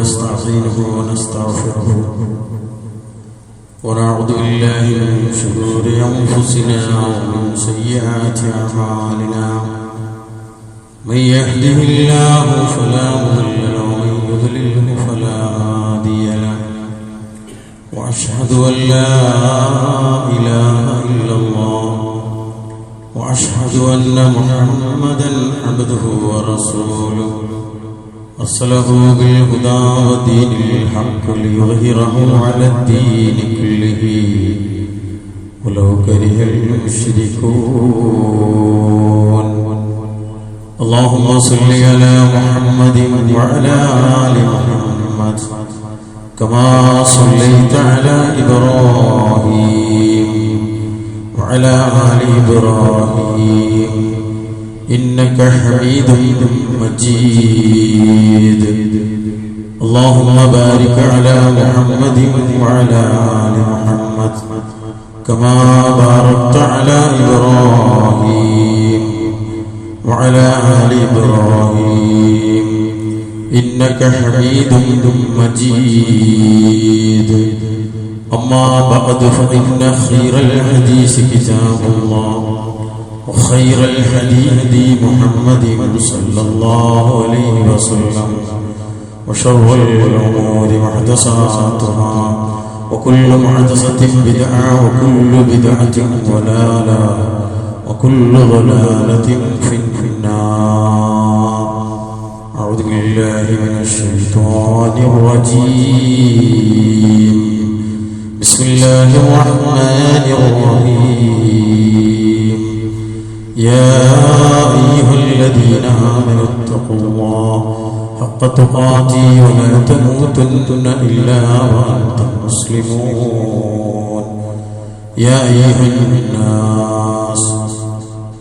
ونستعينه ونستغفره ونعوذ بالله من شرور أنفسنا ومن سيئات أعمالنا من يهده الله فلا مضل له ومن يضلله فلا هادي له وأشهد أن لا إله إلا الله وأشهد أن محمدا عبده ورسوله أرسله بالهدى ودين الحق ليظهره على الدين كله ولو كره المشركون اللهم صل على محمد وعلى آل محمد كما صليت على إبراهيم وعلى آل إبراهيم إنك حميد مجيد اللهم بارك على محمد وعلى آل محمد كما باركت على إبراهيم وعلى آل إبراهيم إنك حميد مجيد أما بعد فإن خير الحديث كتاب الله وخير الهدي محمد صلى الله عليه وسلم وشر الأمور محدثاتها وكل محدثة بدعة وكل بدعة ضلالة وكل ضلالة في النار أعوذ بالله من الشيطان الرجيم بسم الله الرحمن الرحيم يا أيها الذين آمنوا اتقوا الله حق تقاته ولا تموتن إلا وأنتم مسلمون يا أيها الناس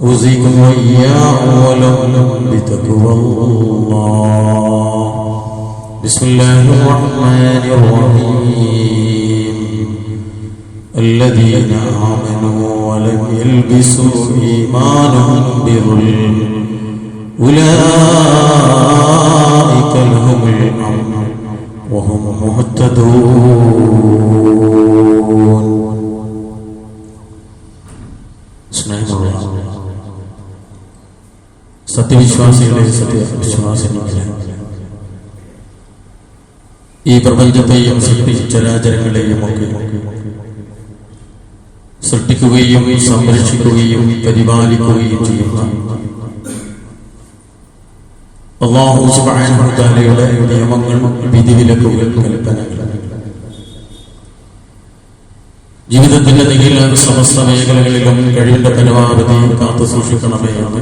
أوصيكم وإياكم ولو بتقوى الله بسم الله الرحمن الرحيم الذين آمنوا ولم يلبسوا إيمانهم بظلم أولئك لهم الأمن وهم مهتدون സത്യവിശ്വാസികളെ സത്യവിശ്വാസികളെ ഈ പ്രപഞ്ചത്തെയും ചരാചരങ്ങളെയും ഒക്കെ സൃഷ്ടിക്കുകയും സംരക്ഷിക്കുകയും പരിപാലിക്കുകയും ചെയ്യുന്ന അല്ലാഹു സുബ്ഹാനഹു വ തആലയുടെ നിയമങ്ങൾ, വിധിവിലക്കുകൾ, കൽപ്പനകൾ ജീവിതത്തിന്റെ നിഖില സമസ്ത മേഖലകളിലും കഴിവിന്റെ പരമാവധി കാത്തു സൂക്ഷിക്കണമേ എന്ന്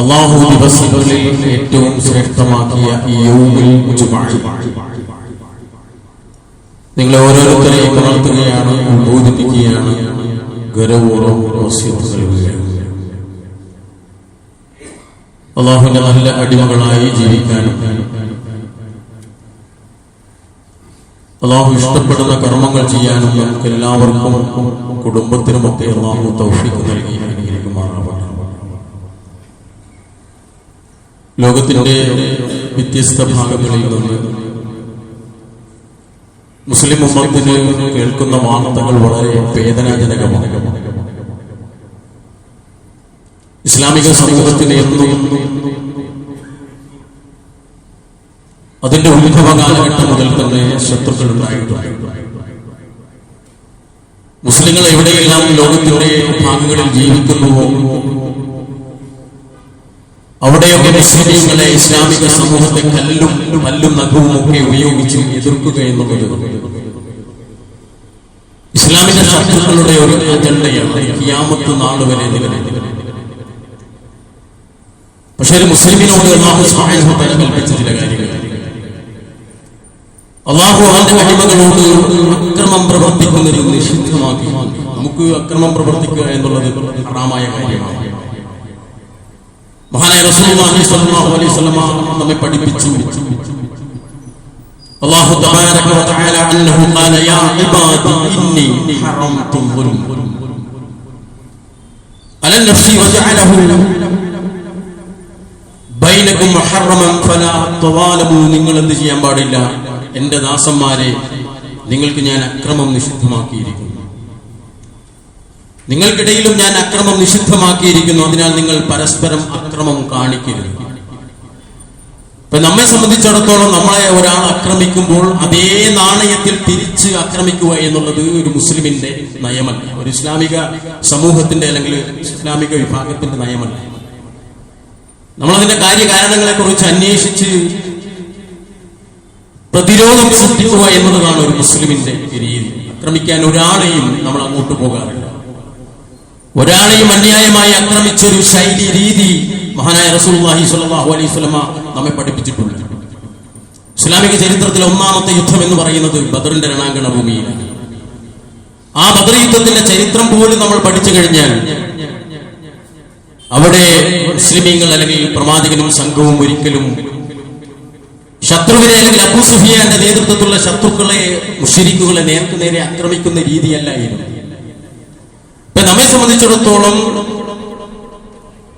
അല്ലാഹു ദിവസങ്ങളിൽ ഏറ്റവും ശ്രേഷ്ഠമാക്കിയ ഈ യൗമുൽ ജുമുഅ നിങ്ങളെ ഓരോരുത്തരെയും ഉണർത്തുകയാണ്, ബോധിപ്പിക്കുകയാണ്, ഗൗരവപൂർവ്വം വസിയത്ത് നൽകുകയാണ്. അല്ലാഹുവിന്റെ നല്ല അടിമകളായി ജീവിക്കാനും അല്ലാഹു ഇഷ്ടപ്പെടുന്ന കർമ്മങ്ങൾ ചെയ്യാനും നമുക്ക് എല്ലാവർക്കും കുടുംബത്തിനുമൊക്കെ അല്ലാഹു തൗഫീഖ് നൽകി അനുഗ്രഹിക്കുമാറാവട്ടെ. ലോകത്തിന്റെ വ്യത്യസ്ത ഭാഗങ്ങളിൽ നിന്ന് മുസ്ലിം ഉമ്മത്തിന് കേൾക്കുന്ന വാർത്തകൾ വളരെ വേദനാജനകമാണ്. ഇസ്ലാമിക സമൂഹത്തിന് എന്നും അതിന്റെ ഉത്ഭവ കാലഘട്ടം മുതൽ തന്നെ ശത്രുക്കൾ ഉണ്ടായിട്ടുണ്ട്. മുസ്ലിങ്ങൾ എവിടെയെല്ലാം ലോകത്തിന്റെ ഭാഗങ്ങളിൽ ജീവിക്കുന്നുവോ അവിടെയൊക്കെ മുസ്ലിങ്ങളെ, ഇസ്ലാമിക സമൂഹത്തെ കല്ലും നഖവും ഒക്കെ ഉപയോഗിച്ച് എതിർക്കുക എന്നുള്ളത് ഇസ്ലാമിക ശത്രുക്കളുടെ ഒരു അജണ്ടയാണ് ഖിയാമത്ത് നാൾ വരെ നിലനിൽക്കുന്നത്. പക്ഷേ ഒരു മുസ്ലിമിനോട് അല്ലാഹു സുബ്ഹാനഹു വ തആല കൽപ്പിച്ച ചില കാര്യങ്ങൾ, അല്ലാഹു അവന്റെ അടിമകളോട് അക്രമം പ്രവർത്തിക്കുന്നത് നിഷിദ്ധമാക്കി. നമുക്ക് അക്രമം പ്രവർത്തിക്കുക എന്നുള്ളത് ഹറാമായ കാര്യമാണ്. മഹാനായ റസൂലുള്ളാഹി സ്വല്ലല്ലാഹു അലൈഹി വസല്ലം നമ്മെ പഠിപ്പിച്ചു. അല്ലാഹു തബാരക വ തആല അന്നഹു ഖാല യാ ഇബാദി ഇന്നി ഹറംതു ളുൽമ അല നഫ്സി വജഅലഹു ബൈനകും മുഹറമൻ ഫലാ തവാലബു, നിങ്ങൾ എന്ത് ചെയ്യാൻ പാടില്ല, എന്റെ ദാസന്മാരെ നിങ്ങൾക്ക് ഞാൻ അക്രമം നിഷിദ്ധമാക്കിയിരിക്കുന്നു, നിങ്ങൾക്കിടയിലും ഞാൻ അക്രമം നിഷിദ്ധമാക്കിയിരിക്കുന്നു, അതിനാൽ നിങ്ങൾ പരസ്പരം അക്രമം കാണിക്കരുത്. ഇപ്പൊ നമ്മെ സംബന്ധിച്ചിടത്തോളം നമ്മളെ ഒരാൾ ആക്രമിക്കുമ്പോൾ അതേ നാണയത്തിൽ തിരിച്ച് ആക്രമിക്കുക എന്നുള്ളത് ഒരു മുസ്ലിമിന്റെ നയമല്ല, ഒരു ഇസ്ലാമിക സമൂഹത്തിന്റെ അല്ലെങ്കിൽ ഇസ്ലാമിക വിഭാഗത്തിന്റെ നയമല്ല. നമ്മളതിന്റെ കാര്യകാരണങ്ങളെ കുറിച്ച് അന്വേഷിച്ച് പ്രതിരോധം സൃഷ്ടിക്കുക എന്നുള്ളതാണ് ഒരു മുസ്ലിമിന്റെ രീതി. ആക്രമിക്കാൻ ഒരാളെയും നമ്മൾ അങ്ങോട്ട് പോകാറില്ല. ഒരാളെയും അന്യായമായി ആക്രമിച്ചൊരു ശൈലി രീതി മഹാനായ റസൂലുള്ളാഹി സ്വല്ലല്ലാഹു അലൈഹി വസല്ലമ നമ്മെ പഠിപ്പിച്ചിട്ടുണ്ട്. ഇസ്ലാമിക ചരിത്രത്തിലെ ഒന്നാമത്തെ യുദ്ധം എന്ന് പറയുന്നത് ബദറിന്റെ രണാങ്കണ ഭൂമിയിലാണ്. ആ ബദർ യുദ്ധത്തിന്റെ ചരിത്രം പോലും നമ്മൾ പഠിച്ചു കഴിഞ്ഞാൽ അവിടെ മുസ്ലിമീങ്ങൾ അല്ലെങ്കിൽ പ്രവാചകനും സംഘവും ഒരിക്കലും ശത്രുവിനെ അല്ലെങ്കിൽ അബൂ സുഫിയാന്റെ നേതൃത്വത്തിലുള്ള ശത്രുക്കളെ മുശ്രിക്കുകളെ നേരെ ആക്രമിക്കുന്ന രീതിയല്ലായിരുന്നു. നമ്മെ സംബന്ധിച്ചിടത്തോളം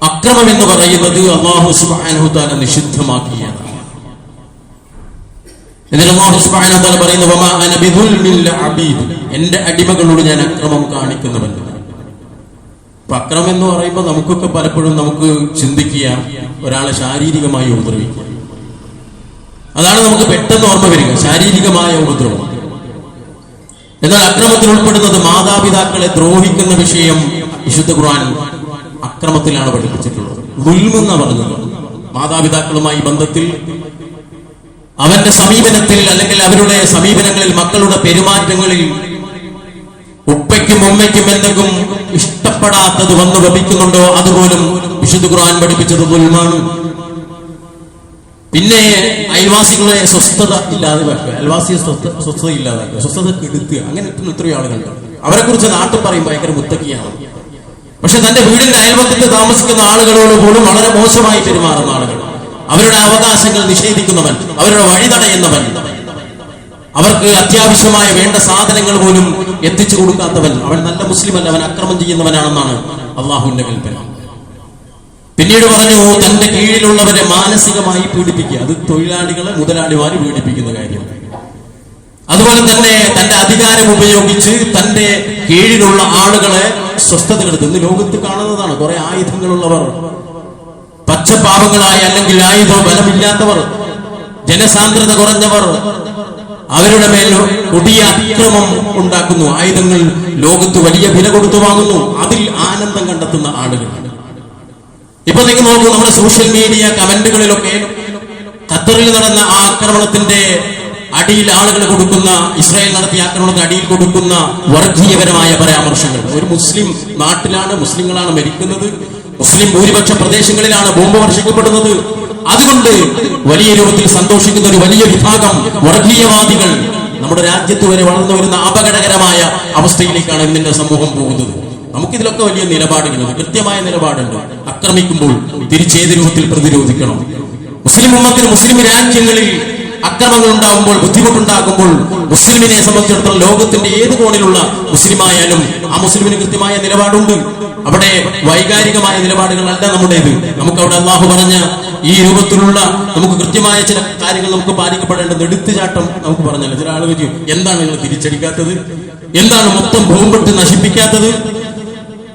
അക്രമം എന്ന് പറയുന്നത് അല്ലാഹു സുബ്ഹാനഹു തആല നിഷിദ്ധമാക്കിയതാണ്. എന്നിട്ട് അല്ലാഹു സുബ്ഹാനഹു തആല പറയുന്നു, വമാ അന ബിദുൽമിൽ അബീദ്, എന്റെ അടിമകളോട് ഞാൻ അക്രമം കാണിക്കുന്നവൻ. അപ്പൊ അക്രമം എന്ന് പറയുമ്പോൾ നമുക്കൊക്കെ പലപ്പോഴും നമുക്ക് ചിന്തിക്കുക ഒരാളെ ശാരീരികമായി ഉപദ്രവിക്കുക, അതാണ് നമുക്ക് പെട്ടെന്ന് ഓർമ്മ വരിക, ശാരീരികമായ ഉപദ്രവം. എന്നാൽ അക്രമത്തിൽ ഉൾപ്പെടുന്നത് മാതാപിതാക്കളെ ദ്രോഹിക്കുന്ന വിഷയം വിശുദ്ധ ഖുർആൻ അക്രമത്തിലാണ് പഠിപ്പിച്ചിട്ടുള്ളത്. ദുൽമെന്നാ പറഞ്ഞത്. മാതാപിതാക്കളുമായി ബന്ധത്തിൽ അവന്റെ സമീപനത്തിൽ അല്ലെങ്കിൽ അവരുടെ സമീപനങ്ങളിൽ മക്കളുടെ പെരുമാറ്റങ്ങളിൽ ഉപ്പയ്ക്കും ഉമ്മയ്ക്കും എന്തെങ്കിലും ഇഷ്ടപ്പെടാത്തത് വന്നു ലഭിക്കുന്നുണ്ടോ അതുപോലും വിശുദ്ധ ഖുർആൻ പഠിപ്പിച്ചത് ദുൽമാണ്. പിന്നെ അയൽവാസികളെ സ്വസ്ഥത ഇല്ലാതെ വെക്കുക, അയൽവാസിയെ സ്വസ്ഥത ഇല്ലാതാക്കുക, സ്വസ്ഥത കെടുത്തുക, അങ്ങനെ എത്രയോ ആളുകളുണ്ട്. അവരെ കുറിച്ച് നാട്ടിൽ പറയും ഭയങ്കര മുത്തക്കിയാണ്. പക്ഷെ തന്റെ വീടിന്റെ അയൽവക്കത്ത് താമസിക്കുന്ന ആളുകളോട് പോലും വളരെ മോശമായി പെരുമാറുന്ന ആളുകൾ, അവരുടെ അവകാശങ്ങൾ നിഷേധിക്കുന്നവൻ, അവരുടെ വഴി തടയുന്നവൻ, അവർക്ക് അത്യാവശ്യമായ വേണ്ട സാധനങ്ങൾ പോലും എത്തിച്ചു കൊടുക്കാത്തവൻ, അവൻ നല്ല മുസ്ലിം അല്ല, അവൻ അക്രമം ചെയ്യുന്നവനാണെന്നാണ് അള്ളാഹുവിന്റെ കൽപ്പന. പിന്നീട് പറഞ്ഞു, തന്റെ കീഴിലുള്ളവരെ മാനസികമായി പീഡിപ്പിക്കുക. അത് തൊഴിലാളികളെ മുതലാളിമാര് പീഡിപ്പിക്കുന്ന കാര്യം. അതുപോലെ തന്നെ തന്റെ അധികാരം ഉപയോഗിച്ച് തന്റെ കീഴിലുള്ള ആളുകളെ സ്വസ്ഥതകെടുത്ത്, ഇന്ന് ലോകത്ത് കാണുന്നതാണ്. കുറെ ആയുധങ്ങളുള്ളവർ, പച്ചപ്പാവങ്ങളായ അല്ലെങ്കിൽ ആയുധ ബലമില്ലാത്തവർ, ജനസാന്ദ്രത കുറഞ്ഞവർ, അവരുടെ മേൽ കൊടിയ അക്രമം ഉണ്ടാക്കുന്നു. ആയുധങ്ങൾ ലോകത്ത് വലിയ വില കൊടുത്തു വാങ്ങുന്നു. അതിൽ ആനന്ദം കണ്ടെത്തുന്ന ആളുകൾ. ഇപ്പൊ നിങ്ങൾ നോക്കൂ, നമ്മുടെ സോഷ്യൽ മീഡിയ കമന്റുകളിലൊക്കെ ഖത്തറിൽ നടന്ന ആ ആക്രമണത്തിന്റെ അടിയിൽ ആളുകൾ കൊടുക്കുന്ന, ഇസ്രായേൽ നടത്തിയ ആക്രമണത്തിന് അടിയിൽ കൊടുക്കുന്ന വർഗീയപരമായ പരാമർശങ്ങൾ. ഒരു മുസ്ലിം നാട്ടിലാണ്, മുസ്ലിങ്ങളാണ് മരിക്കുന്നത്, മുസ്ലിം ഭൂരിപക്ഷ പ്രദേശങ്ങളിലാണ് ബോംബ് വർഷിക്കപ്പെടുന്നത്. അതുകൊണ്ട് വലിയ രൂപത്തിൽ സന്തോഷിക്കുന്ന ഒരു വലിയ വിഭാഗം വർഗീയവാദികൾ നമ്മുടെ രാജ്യത്ത് വരെ വളർന്നു വരുന്ന അപകടകരമായ അവസ്ഥയിലേക്കാണ് ഇന്നിന്റെ സമൂഹം പോകുന്നത്. നമുക്കിതിലൊക്കെ വലിയ നിലപാടുകളുണ്ട്, കൃത്യമായ നിലപാടുണ്ട്. ആക്രമിക്കുമ്പോൾ തിരിച്ചേത് രൂപത്തിൽ പ്രതിരോധിക്കണം. മുസ്ലിം ഉമ്മത്തിന് മുസ്ലിം രാജ്യങ്ങളിൽ അക്രമങ്ങൾ ഉണ്ടാകുമ്പോൾ, ബുദ്ധിമുട്ടുണ്ടാകുമ്പോൾ മുസ്ലിമിനെ സംബന്ധിച്ചിടത്തോളം ലോകത്തിന്റെ ഏത് കോണിലുള്ള മുസ്ലിമായാലും ആ മുസ്ലിമിന് കൃത്യമായ നിലപാടുണ്ട്. അവിടെ വൈകാരികമായ നിലപാടുകളല്ല നമ്മുടേത്. നമുക്ക് അവിടെ അള്ളാഹു പറഞ്ഞ ഈ രൂപത്തിലുള്ള നമുക്ക് കൃത്യമായ ചില കാര്യങ്ങൾ നമുക്ക് പാലിക്കപ്പെടേണ്ടത്. എടുത്തുചാട്ടം നമുക്ക് പറഞ്ഞല്ലോ. ചില ആളുകൾ ചെയ്യും, എന്താണ് നിങ്ങൾ തിരിച്ചടിക്കാത്തത്, എന്താണ് മൊത്തം ബോംബിട്ട് നശിപ്പിക്കാത്തത്?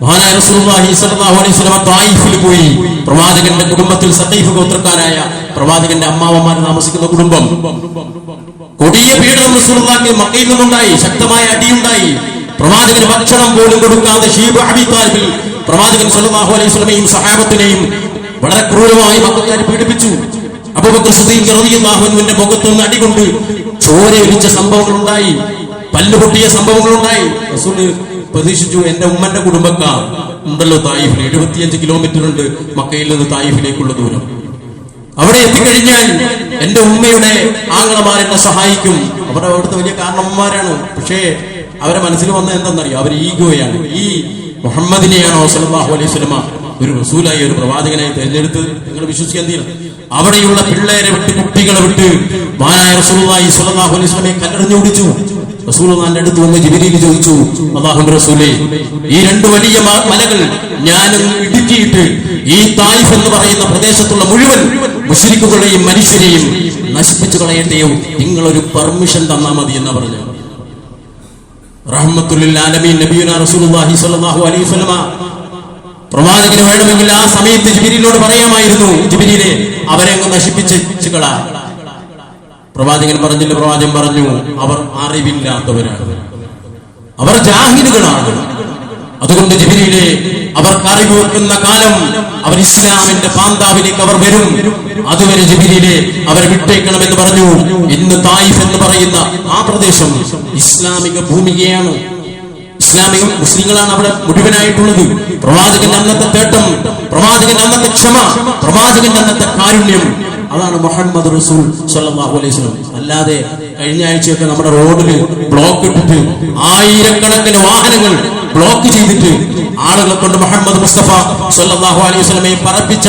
മഹാനായ റസൂലുള്ളാഹി സ്വല്ലല്ലാഹു അലൈഹി വസല്ലം ത്വായിഫിൽ പോയി. പ്രവാചകന്റെ കുടുംബത്തിൽ സഖീഫ് ഗോത്രക്കാരായ പ്രവാചകന്റെ അമ്മാവന്മാർ താമസിക്കുന്ന കുടുംബം. കൊടിയ പീഡനം റസൂലുള്ളാഹിക്ക് മക്കയിൽ നിന്നുണ്ടായി, ശക്തമായ അടിയുണ്ടായി. പ്രവാചകന് ഭക്ഷണം പോലും കൊടുക്കാതെ ഷീബ് അബി താലിബിൽ പ്രവാചകൻ സ്വല്ലല്ലാഹു അലൈഹി വസല്ലമയും സഹാബത്തിനെയും വളരെ ക്രൂരമായി മക്കക്കാർ പീഡിപ്പിച്ചു. അബൂബക്കർ സിദ്ദീഖ് റളിയല്ലാഹു അൻഹുവിന്റെ മുഖത്തുനിന്ന് അടികൊണ്ട് ചോരയൊലിച്ച സംഭവങ്ങൾ ഉണ്ടായി, പല്ലുപൊട്ടിയ സംഭവങ്ങൾ ഉണ്ടായി. റസൂൽ പ്രതീക്ഷിച്ചു, എന്റെ ഉമ്മന്റെ കുടുംബക്കാർ ഉണ്ടല്ലോ തായിഫിൽ, 75 കിലോമീറ്റർ ഉണ്ട് മക്കയിൽ നിന്ന് തായിഫിലേക്കുള്ള ദൂരം. അവിടെ എത്തിക്കഴിഞ്ഞാൽ എന്റെ ഉമ്മയുടെ ആങ്ങളമാർ എന്നെ സഹായിക്കും. അവരുടെ അവിടുത്തെ വലിയ കാരണവന്മാരാണ്. പക്ഷേ അവരെ മനസ്സിൽ വന്ന എന്താണെന്നറിയോ? അവർ ഈഗോയാണ്. ഈ മുഹമ്മദിനെയാണോ സല്ലല്ലാഹു അലൈഹി വസല്ലമ ഒരു റസൂലായി, ഒരു പ്രവാചകനായി തിരഞ്ഞെടുത്തത്? നിങ്ങൾ വിശ്വസിക്കാൻ തീരും. അവിടെയുള്ള പിള്ളേരെ വിട്ട്, കുട്ടികളെ വിട്ട് മഹാനായ റസൂലുള്ളാഹി സ്വല്ലല്ലാഹു അലൈഹി വസല്ലമയെ കല്ലെറിഞ്ഞു ഓടിച്ചു. റസൂലുള്ളാഹിന്റെ അടുത്ത് വന്ന് ജിബ്രീൽ ചോദിച്ചു, അല്ലാഹുവിന്റെ റസൂലേ, ഈ രണ്ട് വലിയ മലകൾ ഞാൻ ഇടുക്കിയിട്ട് ഈ തായിഫ് എന്ന് പറയുന്ന പ്രദേശത്തുള്ള മുഴുവൻ മുശ്രിക്കുകളെയും മനുഷ്യരെയും നശിപ്പിച്ചു കളയട്ടെയോ, നിങ്ങളൊരു പെർമിഷൻ തന്നാ മതി എന്ന് പറഞ്ഞു. റഹ്മത്തുൽ ലിൽ ആലമീൻ നബിയുനാ റസൂലുള്ളാഹി സ്വല്ലല്ലാഹു അലൈഹി വസല്ലമ പ്രവാചകന് വേണമെങ്കിൽ ആ സമയത്ത് ജിബ്രീലിനോട് പറയാമായിരുന്നു, ജിബ്രീലേ അവരെ അങ്ങ് നശിപ്പിച്ച് കളാ. പ്രവാചകൻ പറഞ്ഞില്ല. പ്രവാചകൻ പറഞ്ഞു, അവർ അറിവില്ലാത്തവരാണ്, അവർ ജാഹിലുകളാണ്. അതുകൊണ്ട് ജിബ്രീലേ, അവർക്ക് അറിവ് വെക്കുന്ന കാലം അവർ ഇസ്ലാമിന്റെ പാന്താവിലേക്ക് അവർ വരും. അതുവരെ ജിബ്രീലേ അവരെ വിട്ടേക്കണമെന്ന് പറഞ്ഞു. ഇന്ന് തായിഫ് എന്ന് പറയുന്ന ആ പ്രദേശം ഇസ്ലാമിക ഭൂമികയാണ്. ഇസ്ലാമിക മുസ്ലിങ്ങളാണ് അവിടെ മുഴുവനായിട്ടുള്ളത്. പ്രവാചകന്റെ അന്നത്തെ തേട്ടം, പ്രവാചകന്റെ അന്നത്തെ ക്ഷമ, പ്രവാചകന്റെ അന്നത്തെ കാരുണ്യം, അതാണ് മുഹമ്മദ് റസൂൽ സ്വല്ലല്ലാഹു അലൈഹി വസല്ലം. അല്ലാതെ കഴിഞ്ഞ ആഴ്ചയൊക്കെ നമ്മുടെ റോഡിൽ ബ്ലോക്ക് ഇട്ടിട്ട് ആയിരക്കണക്കിന് വാഹനങ്ങൾ ബ്ലോക്ക് ചെയ്തിട്ട് ആളുകളെ കൊണ്ട് മുഹമ്മദ് മുസ്തഫ സ്വല്ലല്ലാഹു അലൈഹി വസല്ലമയെ പറപ്പിച്ച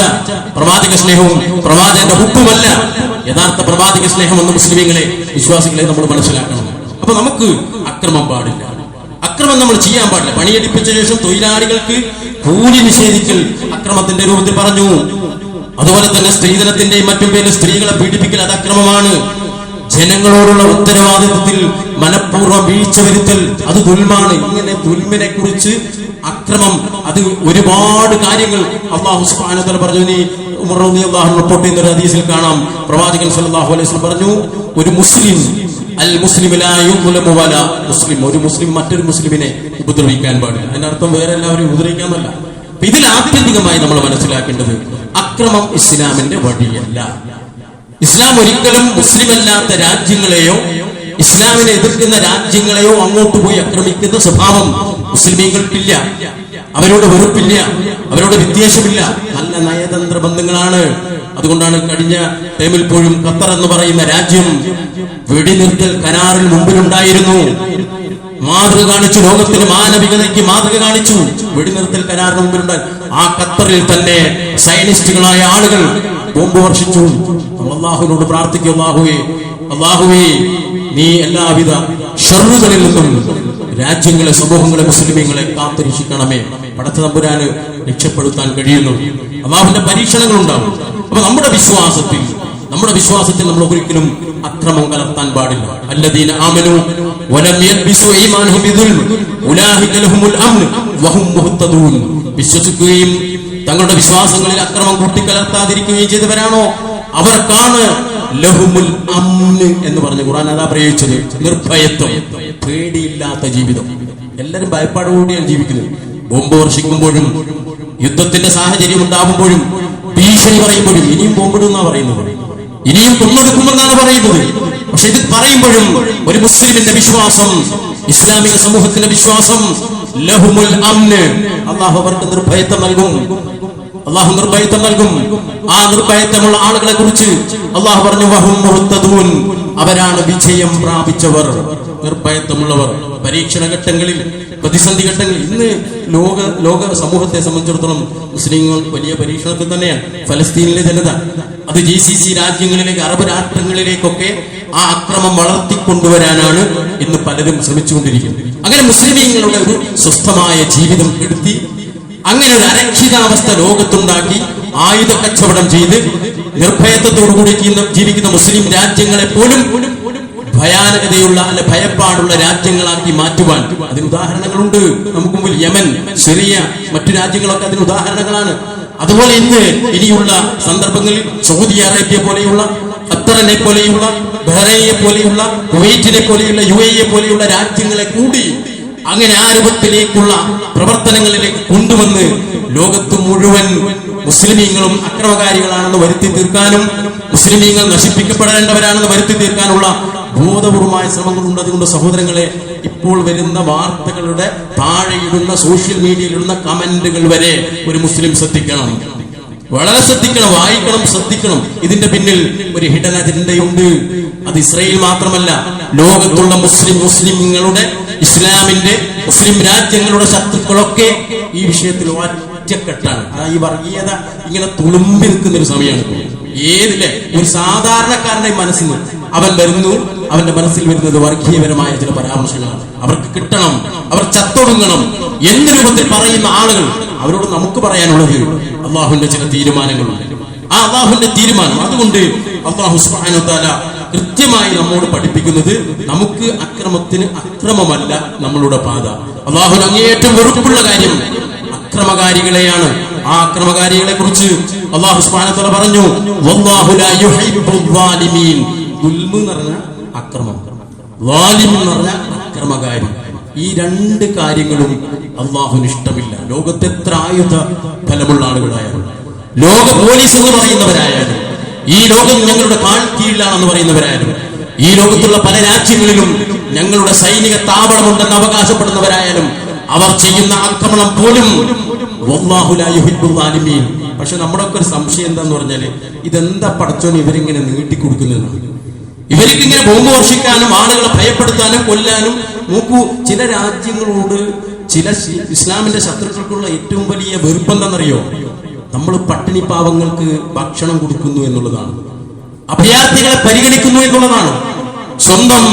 പ്രവാചക സ്നേഹവും പ്രവാചകന്റെ ഹുക്കുമല്ല യഥാർത്ഥ പ്രവാചക സ്നേഹം എന്ന് മുസ്ലിമീങ്ങളെ, വിശ്വാസികളെ നമ്മൾ മനസ്സിലാക്കണം. അപ്പൊ നമുക്ക് അക്രമം പാടില്ല, അക്രമം നമ്മൾ ചെയ്യാൻ പാടില്ല. പണിയെടുപ്പിച്ച ശേഷം തൊഴിലാളികൾക്ക് കൂലി നിഷേധിക്കൽ അക്രമത്തിന്റെ രൂപത്തിൽ പറഞ്ഞു. അതുപോലെ തന്നെ സ്ത്രീധനത്തിന്റെയും മറ്റും പേരിൽ സ്ത്രീകളെ പീഡിപ്പിക്കൽ അത് അക്രമമാണ്. ജനങ്ങളോടുള്ള ഉത്തരവാദിത്വത്തിൽ മനഃപൂർവ്വം വീഴ്ച വരുത്തൽ അത് ദുൽമാണ്. ഇങ്ങനെ ദുൽമിനെ കുറിച്ച് അക്രമം അത് ഒരുപാട് കാര്യങ്ങൾ അല്ലാഹു സുബ്ഹാനഹു വ തആല പറഞ്ഞു. നീ ഉമർ റളിയല്ലാഹു അൻഹു റിപ്പോർട്ട് ചെയ്യുന്ന ഒരു ഹദീസിൽ കാണാം, പ്രവാചകൻ സല്ലല്ലാഹു അലൈഹി വസല്ലം പറഞ്ഞു, ഒരു മുസ്ലിം അൽ മുസ്ലിം ലാ യുദ്ലമു വലാ മുസ്ലിം, ഒരു മുസ്ലിം മറ്റൊരു മുസ്ലിമിനെ ഉപദ്രവിക്കാൻ പാടില്ല. അതിന്റെ അർത്ഥം വേറെ എല്ലാവരെയും ഉപദ്രവിക്കാമല്ല. ഇതിൽ ആത്യന്തികമായി നമ്മൾ മനസ്സിലാക്കേണ്ടത് അക്രമം ഇസ്ലാമിന്റെ വഴിയല്ല. ഇസ്ലാം ഒരിക്കലും മുസ്ലിമല്ലാത്ത രാജ്യങ്ങളെയോ ഇസ്ലാമിനെ എതിർക്കുന്ന രാജ്യങ്ങളെയോ അങ്ങോട്ട് പോയി ആക്രമിക്കുന്ന സ്വഭാവം മുസ്ലിമീങ്ങൾക്കില്ല. അവരോട് വെറുപ്പില്ല, അവരോട് വിദ്വേഷമില്ല. നല്ല നയതന്ത്ര ബന്ധങ്ങളാണ്. അതുകൊണ്ടാണ് കഴിഞ്ഞ ടൈമിൽ പോലും ഖത്തർ എന്ന് പറയുന്ന രാജ്യം വെടിനിർത്തൽ കരാറിൽ മുമ്പിലുണ്ടായിരുന്നു. മാതൃക കാണിച്ചു, ലോകത്തിന് മാനവികതയ്ക്ക് മാതൃക കാണിച്ചു. വെടിനിർത്തൽ കരാറിന് മുമ്പിലുണ്ടായി. ആ ഖത്തറിൽ തന്നെ സൈനിസ്റ്റുകളായ ആളുകൾ ബോംബ് വർഷിച്ചു. അല്ലാഹുവിനോട് പ്രാർത്ഥിക്കും, അല്ലാഹുവേ നീ എല്ലാവിധ ഷർറുകളിൽ നിന്നും രാജ്യങ്ങളെ, സമൂഹങ്ങളെ, മുസ്ലിമീങ്ങളെ കാത്തുരക്ഷിക്കണമേ. പടച്ച തമ്പുരാന് രക്ഷപ്പെടുത്താൻ കഴിയുന്നു. അല്ലാഹുവിന്റെ പരീക്ഷണങ്ങൾ ഉണ്ടാവും. അപ്പൊ നമ്മുടെ വിശ്വാസത്തിൽ നമ്മൾ ഒരിക്കലും അക്രമം കലർത്താൻ പാടില്ല. അല്ലദീന ആമനു വലം യൽബിസു ഈമാനഹും ബിദുൽം ഉലൈക ലഹുമുൽ അംൻ വഹും മുഹ്തദൂൻ. വിശ്വസിക്കുകയും തങ്ങളുടെ വിശ്വാസങ്ങളിൽ അക്രമം കൂട്ടിക്കലർത്താതിരിക്കുകയും ചെയ്തവരാണോ അവർക്കാണ് ലഹുമുൽ അംൻ എന്ന് പറഞ്ഞ ഖുർആൻ അതാ പ്രയോഗിച്ചത്. നിർഭയത്വം, പേടിയില്ലാത്ത ജീവിതം. എല്ലാവരും ഭയപ്പാടോടെയാണ് ജീവിക്കുന്നത്. ബോംബ് വർഷിക്കുമ്പോഴും യുദ്ധത്തിന്റെ സാഹചര്യം ഉണ്ടാകുമ്പോഴും ഭീഷണി പറയുമ്പോഴും ഇനിയും ബോംബിടുന്നാ പറയുന്നത്, ഇനിയും കൊന്നെടുക്കുമെന്നാണ് പറയുന്നത്. പക്ഷെ ഇത് പറയുമ്പോഴും ഒരു മുസ്ലിമിന്റെ വിശ്വാസം, ഇസ്ലാമിക സമൂഹത്തിന്റെ വിശ്വാസം ലഹുമുൽ അംന്, അല്ലാഹു അവർക്ക് നിർഭയത്വം നൽകും. അല്ലാഹു നിർഭയത്വം നൽകും. ആ നിർഭയത്വമുള്ള ആളുകളെ കുറിച്ച് അല്ലാഹു പറഞ്ഞു, വഹും മുഹ്തദൂൻ, അവരാണ് വിജയം പ്രാപിച്ചവർ, നിർഭയത്വമുള്ളവർ. പരീക്ഷണ ഘട്ടങ്ങളിൽ, പ്രതിസന്ധി ഘട്ടങ്ങളിൽ ഇന്ന് ലോക സമൂഹത്തെ സംബന്ധിച്ചിടത്തോളം മുസ്ലിങ്ങൾ വലിയ പരീക്ഷണത്തിൽ തന്നെയാണ്. ഫലസ്തീനിലെ ജനത അത് GCC രാജ്യങ്ങളിലേക്ക്, അറബ് രാഷ്ട്രങ്ങളിലേക്കൊക്കെ ആ അക്രമം വളർത്തിക്കൊണ്ടുവരാനാണ് ഇന്ന് പലരും ശ്രമിച്ചുകൊണ്ടിരിക്കുന്നത്. അങ്ങനെ മുസ്ലിമീങ്ങളുടെ ഒരു സ്വസ്ഥമായ ജീവിതം കെടുത്തി, അങ്ങനെ ഒരു അരക്ഷിതാവസ്ഥ ലോകത്തുണ്ടാക്കി, ആയുധ കച്ചവടം ചെയ്ത് നിർഭയത്വത്തോടുകൂടി ജീവിക്കുന്ന മുസ്ലിം രാജ്യങ്ങളെ പോലും ഭയാനകതയുള്ള അല്ലെ ഭയപ്പാടുള്ള രാജ്യങ്ങളാക്കി മാറ്റുവാൻ അതിന് ഉദാഹരണങ്ങളുണ്ട് നമുക്ക് മുമ്പിൽ. യമൻ, സിറിയ, മറ്റു രാജ്യങ്ങളൊക്കെ അതിന് ഉദാഹരണങ്ങളാണ്. അതുപോലെ ഇന്ന് ഇനിയുള്ള സന്ദർഭങ്ങളിൽ സൗദി അറേബ്യ പോലെയുള്ള, ഖത്തറിനെ പോലെയുള്ള, ബഹ്റൈനെ പോലെയുള്ള, കുവൈറ്റിനെ പോലെയുള്ള, UAE പോലെയുള്ള രാജ്യങ്ങളെ കൂടി അങ്ങനെ ആ രൂപത്തിലേക്കുള്ള പ്രവർത്തനങ്ങളിലേക്ക് കൊണ്ടുവന്ന് ലോകത്ത് മുഴുവൻ മുസ്ലിമീങ്ങളും അക്രമകാരികളാണെന്ന് വരുത്തി തീർക്കാനും മുസ്ലിമീങ്ങൾ നശിപ്പിക്കപ്പെടേണ്ടവരാണെന്ന് വരുത്തി തീർക്കാനുള്ള ബോധപൂർവമായ ശ്രമങ്ങളുണ്ട്. അതുകൊണ്ട് സഹോദരങ്ങളെ, ഇപ്പോൾ വരുന്ന വാർത്തകളുടെ താഴെയിടുന്ന സോഷ്യൽ മീഡിയയിലിടുന്ന കമന്റുകൾ വരെ ഒരു മുസ്ലിം ശ്രദ്ധിക്കണം, വളരെ ശ്രദ്ധിക്കണം, വായിക്കണം, ശ്രദ്ധിക്കണം. ഇതിന്റെ പിന്നിൽ ഒരു ഹിഡൻ അജണ്ടയുണ്ട്. അത് ഇസ്രായേൽ മാത്രമല്ല, ലോകത്തുള്ള മുസ്ലിങ്ങളുടെ, ഇസ്ലാമിന്റെ, മുസ്ലിം രാജ്യങ്ങളുടെ ശത്രുക്കളൊക്കെ ഈ വിഷയത്തിൽ ഒറ്റക്കെട്ടാണ്. ഈ വർഗീയത ഇങ്ങനെ തുളുമ്പി നിൽക്കുന്ന ഒരു സമയമാണ്. ഏതിലെ ഒരു സാധാരണക്കാരന്റെ മനസ്സിൽ അവൻ വരുന്നു, അവന്റെ മനസ്സിൽ വരുന്നത് വർഗീയപരമായ ചില പരാമർശങ്ങളാണ്. അവർക്ക് കിട്ടണം, അവർ ചത്തൊടുങ്ങണം എന്ന രൂപത്തിൽ പറയുന്ന ആളുകൾ, അവരോട് നമുക്ക് പറയാനുള്ളത് അള്ളാഹുവിന്റെ ചില തീരുമാനങ്ങളുണ്ട്. ആ അള്ളാഹുവിന്റെ തീരുമാനം, അതുകൊണ്ട് അള്ളാഹു സുബ്ഹാനഹു വ തആല കൃത്യമായി നമ്മോട് പഠിപ്പിക്കുന്നത് നമുക്ക് അക്രമത്തിന് അക്രമമല്ല നമ്മളുടെ പാത. അള്ളാഹുവിന് അങ്ങേയറ്റം വെറുപ്പുള്ള കാര്യം അക്രമകാരികളെയാണ്. ആ അക്രമകാരികളെ കുറിച്ച് അള്ളാഹു സുബ്ഹാനഹു വ തആല പറഞ്ഞു, വല്ലാഹു ലാ യുഹിബ്ബുൽ ളാലിമീൻ. ദുൽമ് എന്ന് പറഞ്ഞ അക്രമം, ളാലിം എന്ന് പറഞ്ഞ അക്രമകാരി. ഈ രണ്ട് കാര്യങ്ങളും അള്ളാഹുവിന് ഇഷ്ടമില്ല. ലോകത്തെ എത്ര ആയുധ ഫലമുള്ള ആളുകളായാലും, ലോക പോലീസ് എന്ന് പറയുന്നവരായാലും, ഈ ലോകം ഞങ്ങളുടെ കാൽ കീഴിലാണെന്ന് പറയുന്നവരായാലും, ഈ ലോകത്തുള്ള പല രാജ്യങ്ങളിലും ഞങ്ങളുടെ സൈനിക താവളമുണ്ടെന്ന് അവകാശപ്പെടുന്നവരായാലും, അവർ ചെയ്യുന്ന ആക്രമണം പോലും വല്ലാഹു ലാ യുഹിബ്ബുൽ ളാലിമീൻ. പക്ഷെ നമ്മുടെ ഒക്കെ ഒരു സംശയം എന്താന്ന് പറഞ്ഞാല്, ഇതെന്താ പടച്ചോന് ഇവരിങ്ങനെ നീട്ടിക്കൊടുക്കുന്നതെന്ന്. ഇവർക്ക് ഇങ്ങനെ ബോംബ് വർഷിക്കാനും ആളുകളെ ഭയപ്പെടുത്താനും കൊല്ലാനും. നോക്കൂ, ചില രാജ്യങ്ങളോട് ചില ഇസ്ലാമിന്റെ ശത്രുക്കൾക്കുള്ള ഏറ്റവും വലിയ വെറുപ്പെന്താണെന്നറിയോ? നമ്മൾ പട്ടിണി പാവങ്ങൾക്ക് ഭക്ഷണം കൊടുക്കുന്നു എന്നുള്ളതാണ്, അഭയാർത്ഥികളെ പരിഗണിക്കുന്നു എന്നുള്ളതാണ്. സ്വന്തം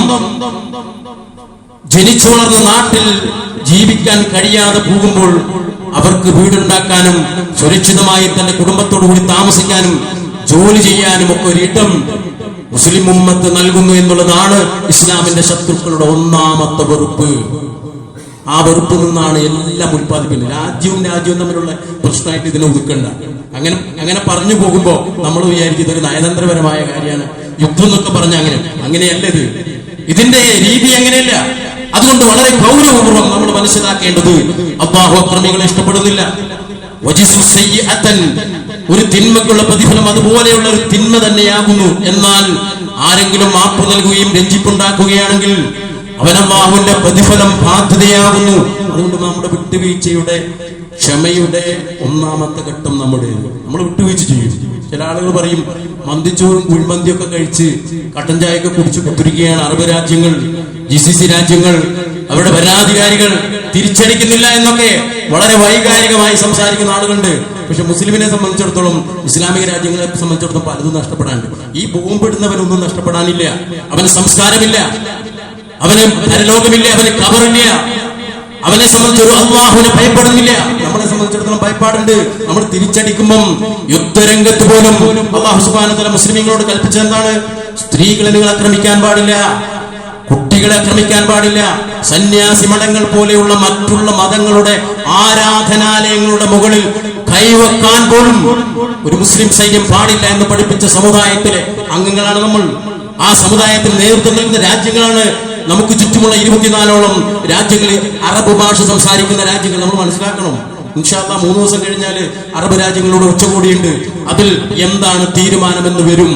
ജനിച്ചു വളർന്ന നാട്ടിൽ ജീവിക്കാൻ കഴിയാതെ പോകുമ്പോൾ അവർക്ക് വീടുണ്ടാക്കാനും സുരക്ഷിതമായി തന്റെ കുടുംബത്തോടു കൂടി താമസിക്കാനും ജോലി ചെയ്യാനും ഒക്കെ ഒരിടം മുസ്ലിം ഉമ്മത്ത് നൽകുന്നു എന്നുള്ളതാണ് ഇസ്ലാമിന്റെ ശത്രുക്കളുടെ ഒന്നാമത്തെ വെറുപ്പ്. ആ വെറുപ്പ് നിന്നാണ് എല്ലാം ഉത്പാദിപ്പിക്കുന്നത്. രാജ്യവും തമ്മിലുള്ള പ്രശ്നമായിട്ട് ഇതിനെ ഒതുക്കണ്ട. അങ്ങനെ പറഞ്ഞു പോകുമ്പോ നമ്മൾ വിചാരിക്കും ഇതൊരു നയതന്ത്രപരമായ കാര്യമാണ്, യുദ്ധം എന്നൊക്കെ പറഞ്ഞ അങ്ങനെയല്ല. ഇതിന്റെ രീതി അങ്ങനെയല്ല. അതുകൊണ്ട് വളരെ ഗൗരവപൂർവ്വം നമ്മൾ മനസ്സിലാക്കേണ്ടത്, അല്ലാഹു അക്രമികളെ ഇഷ്ടപ്പെടുന്നില്ല. ഒരു തിന്മക്കുള്ള പ്രതിഫലം അതുപോലെയുള്ള ഒരു തിന്മ തന്നെയാകുന്നു. എന്നാൽ ആരെങ്കിലും മാപ്പ് നൽകുകയും രഞ്ജിപ്പുണ്ടാക്കുകയാണെങ്കിൽ അവൻ അല്ലാഹുവിന്റെ പ്രതിഫലം ബാധ്യതയാകുന്നു. അതുകൊണ്ട് നമ്മുടെ വിട്ടുവീഴ്ചയുടെ, ക്ഷമയുടെ ഒന്നാമത്തെ ഘട്ടം നമ്മൾ വിട്ടുവീഴ്ച ചെയ്യും. ചില ആളുകൾ പറയും, മന്തിച്ചോറും കുഴിമന്തിയൊക്കെ കഴിച്ച് കട്ടൻ ചായയൊക്കെ കുടിച്ച് കുത്തിരിക്കുകയാണ് അറബ് രാജ്യങ്ങൾ, GCC രാജ്യങ്ങൾ, അവരുടെ ഭരണാധികാരികൾ തിരിച്ചടിക്കുന്നില്ല എന്നൊക്കെ വളരെ വൈകാരികമായി സംസാരിക്കുന്ന ആളുകളുണ്ട്. പക്ഷെ മുസ്ലിമിനെ സംബന്ധിച്ചിടത്തോളം, ഇസ്ലാമിക രാജ്യങ്ങളെ സംബന്ധിച്ചിടത്തോളം പലതും നഷ്ടപ്പെടാനുണ്ട്. ഈ ബോംബിടുന്നവനൊന്നും നഷ്ടപ്പെടാനില്ല. അവന് സംസ്കാരമില്ല, അവന് പരലോകമില്ല, അവന് ഖബറില്ല. അവനെ സംബന്ധിച്ചൊരു അല്ലാഹുവിനെ ഭയപ്പെടുന്നില്ല. നമ്മളെ സംബന്ധിച്ചിടത്തോളം ഭയപ്പാടുണ്ട്. നമ്മൾ തിരിച്ചടിക്കുമ്പം യുദ്ധരംഗത്ത് പോലും അല്ലാഹു സുബ്ഹാനഹു വ തആല മുസ്ലിമീങ്ങളോട് കൽപ്പിച്ചത് എന്താണ്? സ്ത്രീകളെ നിങ്ങൾ ആക്രമിക്കാൻ പാടില്ല, കുട്ടികളെ ആക്രമിക്കാൻ പാടില്ല, സന്യാസി മഠങ്ങൾ പോലെയുള്ള മറ്റുള്ള മതങ്ങളുടെ ആരാധനാലയങ്ങളുടെ മുകളിൽ കൈവെക്കാൻ പോലും ഒരു മുസ്ലിം സൈന്യം പാടില്ല എന്ന് പഠിപ്പിച്ച സമുദായത്തിലെ അംഗങ്ങളാണ് നമ്മൾ. ആ സമുദായത്തിന് നേതൃത്വം നൽകുന്ന രാജ്യങ്ങളാണ് നമുക്ക് ചുറ്റുമുള്ള 24ഓളം രാജ്യങ്ങളിൽ അറബ് ഭാഷ സംസാരിക്കുന്ന രാജ്യങ്ങൾ. നമ്മൾ മനസ്സിലാക്കണം, ഇൻഷാ അല്ലാഹ് 3 ദിവസം കഴിഞ്ഞാൽ അറബ് രാജ്യങ്ങളോട് ഉച്ചകോടിയുണ്ട്. അതിൽ എന്താണ് തീരുമാനമെന്ന് വരും,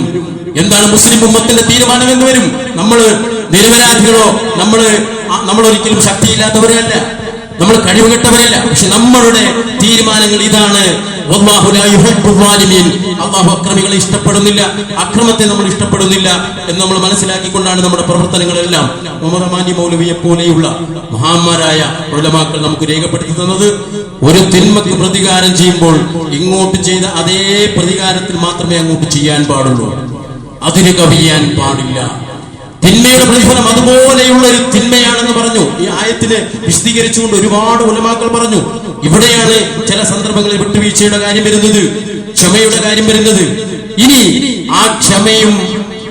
എന്താണ് മുസ്ലിം ഉമ്മത്തിന്റെ തീരുമാനമെന്ന് വരും. നമ്മൾ നിരപരാധികളോ, നമ്മൾ ഒരിക്കലും ശക്തിയില്ലാത്തവരല്ല, നമ്മൾ കഴിവുകെട്ടവരല്ല. പക്ഷെ നമ്മളുടെ തീരുമാനങ്ങൾ ഇതാണ്. വല്ലാഹു ലാ യുഹിബ്ബുൽ ളാലിമീൻ. അല്ലാഹു അക്രമികളെ ഇഷ്ടപ്പെടുന്നില്ല, അക്രമത്തെ നമ്മൾ ഇഷ്ടപ്പെടുന്നില്ല എന്ന് നമ്മൾ മനസ്സിലാക്കിക്കൊണ്ടാണ് നമ്മുടെ പ്രവർത്തനങ്ങളെല്ലാം. ഉമർ അമാനി മൗലവിയെ പോലെയുള്ള മഹാന്മാരായ ഉലമാക്കൾ നമുക്ക് രേഖപ്പെടുത്തി തന്നത്, ഒരു തിന്മക്ക് പ്രതികാരം ചെയ്യുമ്പോൾ ഇങ്ങോട്ട് ചെയ്ത അതേ പ്രതികാരത്തിൽ മാത്രമേ അങ്ങോട്ട് ചെയ്യാൻ പാടുള്ളൂ, അതിന് കവിയാൻ പാടില്ല. തിന്മയുടെ പ്രതിഫലം അതുപോലെയുള്ള ഒരു തിന്മയാണെന്ന് പറഞ്ഞു. ഈ ആയത്തിനെ വിശദീകരിച്ചുകൊണ്ട് ഒരുപാട് ഉലമാക്കൾ പറഞ്ഞു. ഇവിടെയാണ് ചില സന്ദർഭങ്ങളിൽ വിട്ടുവീഴ്ചയുടെ കാര്യം വരുന്നത്, ക്ഷമയുടെ കാര്യം വരുന്നത്. ഇനി ആ ക്ഷമയും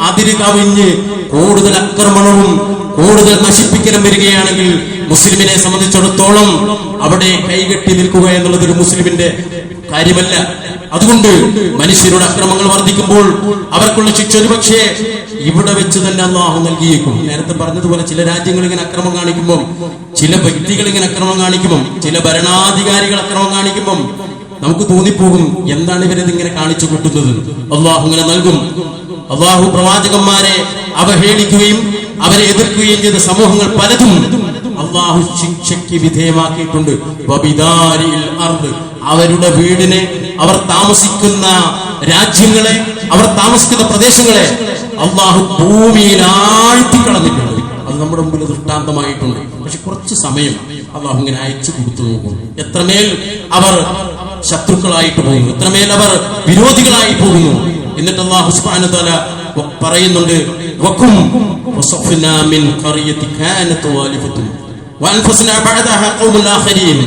അതിര് കവിഞ്ഞ് കൂടുതൽ ആക്രമണവും കൂടുതൽ നശിപ്പിക്കലും വരികയാണെങ്കിൽ മുസ്ലിമിനെ സംബന്ധിച്ചിടത്തോളം അവിടെ കൈകെട്ടി നിൽക്കുക എന്നുള്ളത് ഒരു മുസ്ലിമിന്റെ കാര്യമല്ല. അതുകൊണ്ട് മനുഷ്യരുടെ അക്രമങ്ങൾ വർദ്ധിക്കുമ്പോൾ അവർക്കുള്ള ശിക്ഷ ഒരുപക്ഷേ ഇവിടെ വെച്ച് തന്നെ അല്ലാഹു നൽകിയേക്കും. നേരത്തെ പറഞ്ഞതുപോലെ ചില രാജ്യങ്ങൾ ഇങ്ങനെ അക്രമം കാണിക്കുമ്പോൾ, ചില വ്യക്തികൾ ഇങ്ങനെ അക്രമം കാണിക്കുമ്പോൾ, ചില ഭരണാധികാരികൾ അക്രമം കാണിക്കുമ്പോൾ നമുക്ക് തോന്നിപ്പോകും, എന്താണ് ഇവരത് ഇങ്ങനെ കാണിച്ചു കൂട്ടുന്നത്. അല്ലാഹു ഇങ്ങനെ നൽകും. അല്ലാഹു പ്രവാചകന്മാരെ അവഹേളിക്കുകയും അവരെ എതിർക്കുകയും ചെയ്ത സമൂഹങ്ങൾ പലതും അല്ലാഹു ശിക്ഷയ്ക്ക് വിധേയമാക്കിയിട്ടുണ്ട്. അവരുടെ വീടിനെ, അവർ താമസിക്കുന്ന രാജ്യങ്ങളെ, അവർ താമസിക്കുന്ന പ്രദേശങ്ങളെ അല്ലാഹു ഭൂമിയിൽ ആഴ്ത്തിക്കളഞ്ഞിട്ടുണ്ട്. അത് നമ്മുടെ മുമ്പിൽ ദൃഷ്ടാന്തമായിട്ടുണ്ട്. പക്ഷെ കുറച്ച് സമയം അല്ലാഹു ഇങ്ങനെ അയച്ചു കൊടുത്തു നോക്കും. എത്രമേൽ അവർ ശത്രുക്കളായിട്ട് പോകുന്നു, എത്രമേൽ അവർ വിരോധികളായി പോകുന്നു. എന്നിട്ട് അല്ലാഹു സുബ്ഹാനഹു വ തആല പറയുന്നുണ്ട്, വക്കും വസഫ്നാ മിൻ ഖറിയതി കാനത് വാലിഫത്തുൻ വഅൻഫസ്നാ ബഅദഹാ ഖൗമുൽ ആഖരീൻ.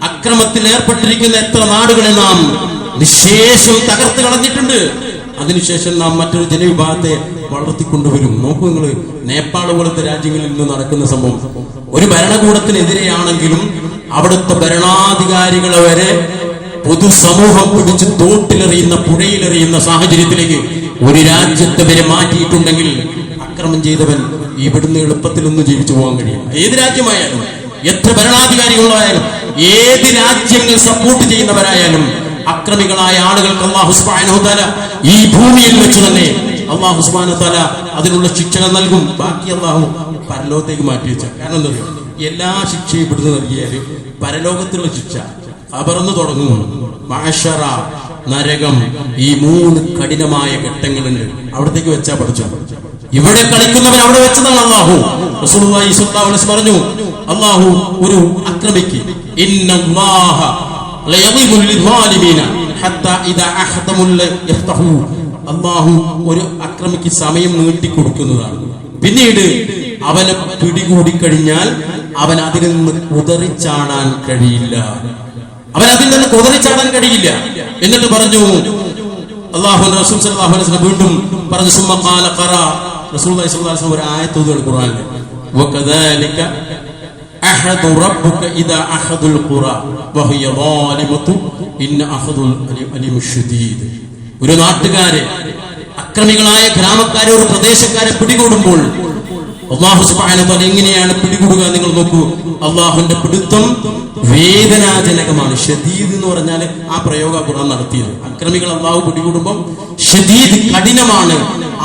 അക്രമത്തിൽ ഏർപ്പെട്ടിരിക്കുന്ന എത്ര നാടുകളെ നാം നിശേഷം തകർത്ത് കളഞ്ഞിട്ടുണ്ട്. അതിനുശേഷം നാം മറ്റൊരു ജനവിഭാഗത്തെ വളർത്തിക്കൊണ്ടുവരും. നോക്കൂ നിങ്ങൾ, നേപ്പാൾ പോലത്തെ രാജ്യങ്ങളിൽ നിന്ന് നടക്കുന്ന സംഭവം. ഒരു ഭരണകൂടത്തിനെതിരെയാണെങ്കിലും അവിടുത്തെ ഭരണാധികാരികളെ വരെ പൊതുസമൂഹം പിടിച്ച് തോട്ടിലെറിയുന്ന, പുഴയിലെറിയുന്ന സാഹചര്യത്തിലേക്ക് ഒരു രാജ്യത്തെ വരെ മാറ്റിയിട്ടുണ്ടെങ്കിൽ അക്രമം ചെയ്തവൻ ഇവിടുന്ന് എളുപ്പത്തിലൊന്നും ജീവിച്ചു പോകാൻ കഴിയും. ഏത് രാജ്യമായാലും, എത്ര ഭരണാധികാരികളായാലും, ഏത് രാജ്യങ്ങൾ സപ്പോർട്ട് ചെയ്യുന്നവരായാലും അക്രമികളായ ആളുകൾക്ക് അല്ലാഹു സുബ്ഹാനഹു വ തആല ഈ ഭൂമിയിൽ വെച്ച് തന്നെ അല്ലാഹു സുബ്ഹാനഹു വ തആല അതിനുള്ള ശിക്ഷകൾ നൽകും. ബാക്കി അല്ലാഹു പരലോകത്തേക്ക് മാറ്റി വെച്ച. കാരണം എന്താ, എല്ലാ ശിക്ഷയും ഇവിടുന്ന് നൽകിയാൽ പരലോകത്തുള്ള ശിക്ഷ അപർന്നു തുടങ്ങും. മഅശറ, നരകം, ഈ 3 കഠിനമായ ഘട്ടങ്ങളുണ്ട്. അവിടത്തേക്ക് വെച്ചാ പഠിച്ചോ. ഇവിടെ കളിക്കുന്നവൻ അവിടെ വെച്ചതാണ് അല്ലാഹു. റസൂലുള്ളാഹി സ്വല്ലല്ലാഹു അലൈഹി വസല്ലം പറഞ്ഞു, അല്ലാഹു ഒരു അക്രമിക്ക് ഇന്നല്ലാഹ ലയദിബു ലിൽവാലിമീന ഹത്താ ഇദാ അഹദമുൽ യഫ്തഹു, അല്ലാഹു ഒരു അക്രമിക്ക് സമയം നീട്ടി കൊടുക്കുന്നതാണ്. പിന്നീട് അവനെ പിടികൂടി കഴിഞ്ഞാൽ അവൻ അതിൽ നിന്ന് കുതറിച്ചാടാൻ കഴിയില്ല. എന്നിട്ട് പറഞ്ഞു അല്ലാഹുവിന്റെ റസൂൽ സല്ലല്ലാഹു അലൈഹി വസല്ലം വീണ്ടും പറഞ്ഞു, സുമ്മ ഖാല ഖറ, റസൂലുള്ളാഹി സ്വല്ലല്ലാഹു അലൈഹി വസല്ലം ഒരു ആയത്ത് ഓതുകയാണ് ഖുർആനിൽ, വകദാലിക അഹദു റബ്ബുക ഇദാ അഖദുൽ ഖുറ വഹിയ ളാലിമതു ഇന്ന അഖദുൽ അലീമുശ് ശദീദ്. ഒരു നാട്ടുകാരെ, അക്രമികളായ ഗ്രാമക്കാരെ, ഒരു പ്രദേശക്കാരെ പിടികൂടുമ്പോൾ അല്ലാഹു സുബ്ഹാനഹു വ തആല എങ്ങനെയാണ് പിടികൂടുക? നിങ്ങൾ നോക്കൂ, അല്ലാഹുവിന്റെ പിടുത്തം വേദനാജനകമാണ്. ഷദീദ് എന്ന് പറഞ്ഞാൽ ആ പ്രയോഗ ഖുർആൻ നടത്തിയത്. അക്രമികൾ അല്ലാഹു പിടികൂടുമ്പോൾ ഷദീദ്, കഠിനമാണ്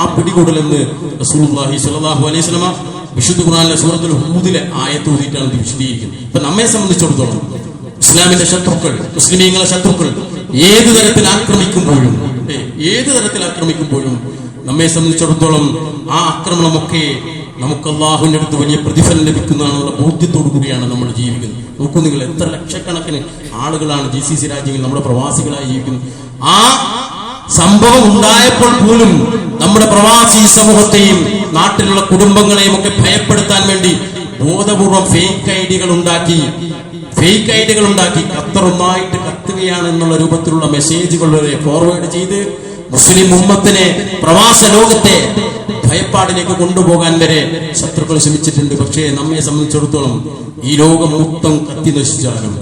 ആ പിടികൂടലെന്ന് റസൂലുള്ളാഹി സ്വല്ലല്ലാഹു അലൈഹി വസല്ലം വിശുദ്ധ ഖുർആനിലെ സൂറത്തുൽ ഹൂദിലെ ആയത്ത് ഓതിയിട്ടാണ് ഇത് വിശദീകരിക്കുന്നത്. ഇപ്പൊ നമ്മെ സംബന്ധിച്ചിടത്തോളം ഇസ്ലാമിന്റെ ശത്രുക്കൾ, മുസ്ലിമീങ്ങളുടെ ശത്രുക്കൾ ഏത് തരത്തിൽ ആക്രമിക്കുമ്പോഴും നമ്മെ സംബന്ധിച്ചിടത്തോളം ആ ആക്രമണമൊക്കെ നമുക്ക് അല്ലാഹുവിന്റെ അടുത്ത് വലിയ പ്രതിഫലം ലഭിക്കുന്നതാണെന്നുള്ള ബോധ്യത്തോടു കൂടിയാണ് നമ്മൾ ജീവിക്കുന്നത്. നോക്കൂ നിങ്ങൾ, എത്ര ലക്ഷക്കണക്കിന് ആളുകളാണ് GCC രാജ്യങ്ങളിൽ നമ്മുടെ പ്രവാസികളായി ജീവിക്കുന്നത്. ആ സംഭവം ഉണ്ടായപ്പോൾ പോലും നമ്മുടെ പ്രവാസി സമൂഹത്തെയും നാട്ടിലുള്ള കുടുംബങ്ങളെയും ഒക്കെ ഭയപ്പെടുത്താൻ വേണ്ടി ബോധപൂർവം ഫേക്ക് ഐഡികൾ ഉണ്ടാക്കി ഖത്തറുമായിട്ട് കത്തുകയാണ് എന്നുള്ള രൂപത്തിലുള്ള മെസ്സേജുകൾ വരെ ഫോർവേഡ് ചെയ്ത് മുസ്ലിം ഉമ്മത്തിനെ, പ്രവാസ ലോകത്തെ ഭയപ്പാടിലേക്ക് കൊണ്ടുപോകാൻ വരെ ശത്രുക്കൾ ശ്രമിച്ചിട്ടുണ്ട്. പക്ഷേ നമ്മെ സംബന്ധിച്ചിടത്തോളം ഈ ലോകം മൊത്തം കത്തി നശിച്ചാലും,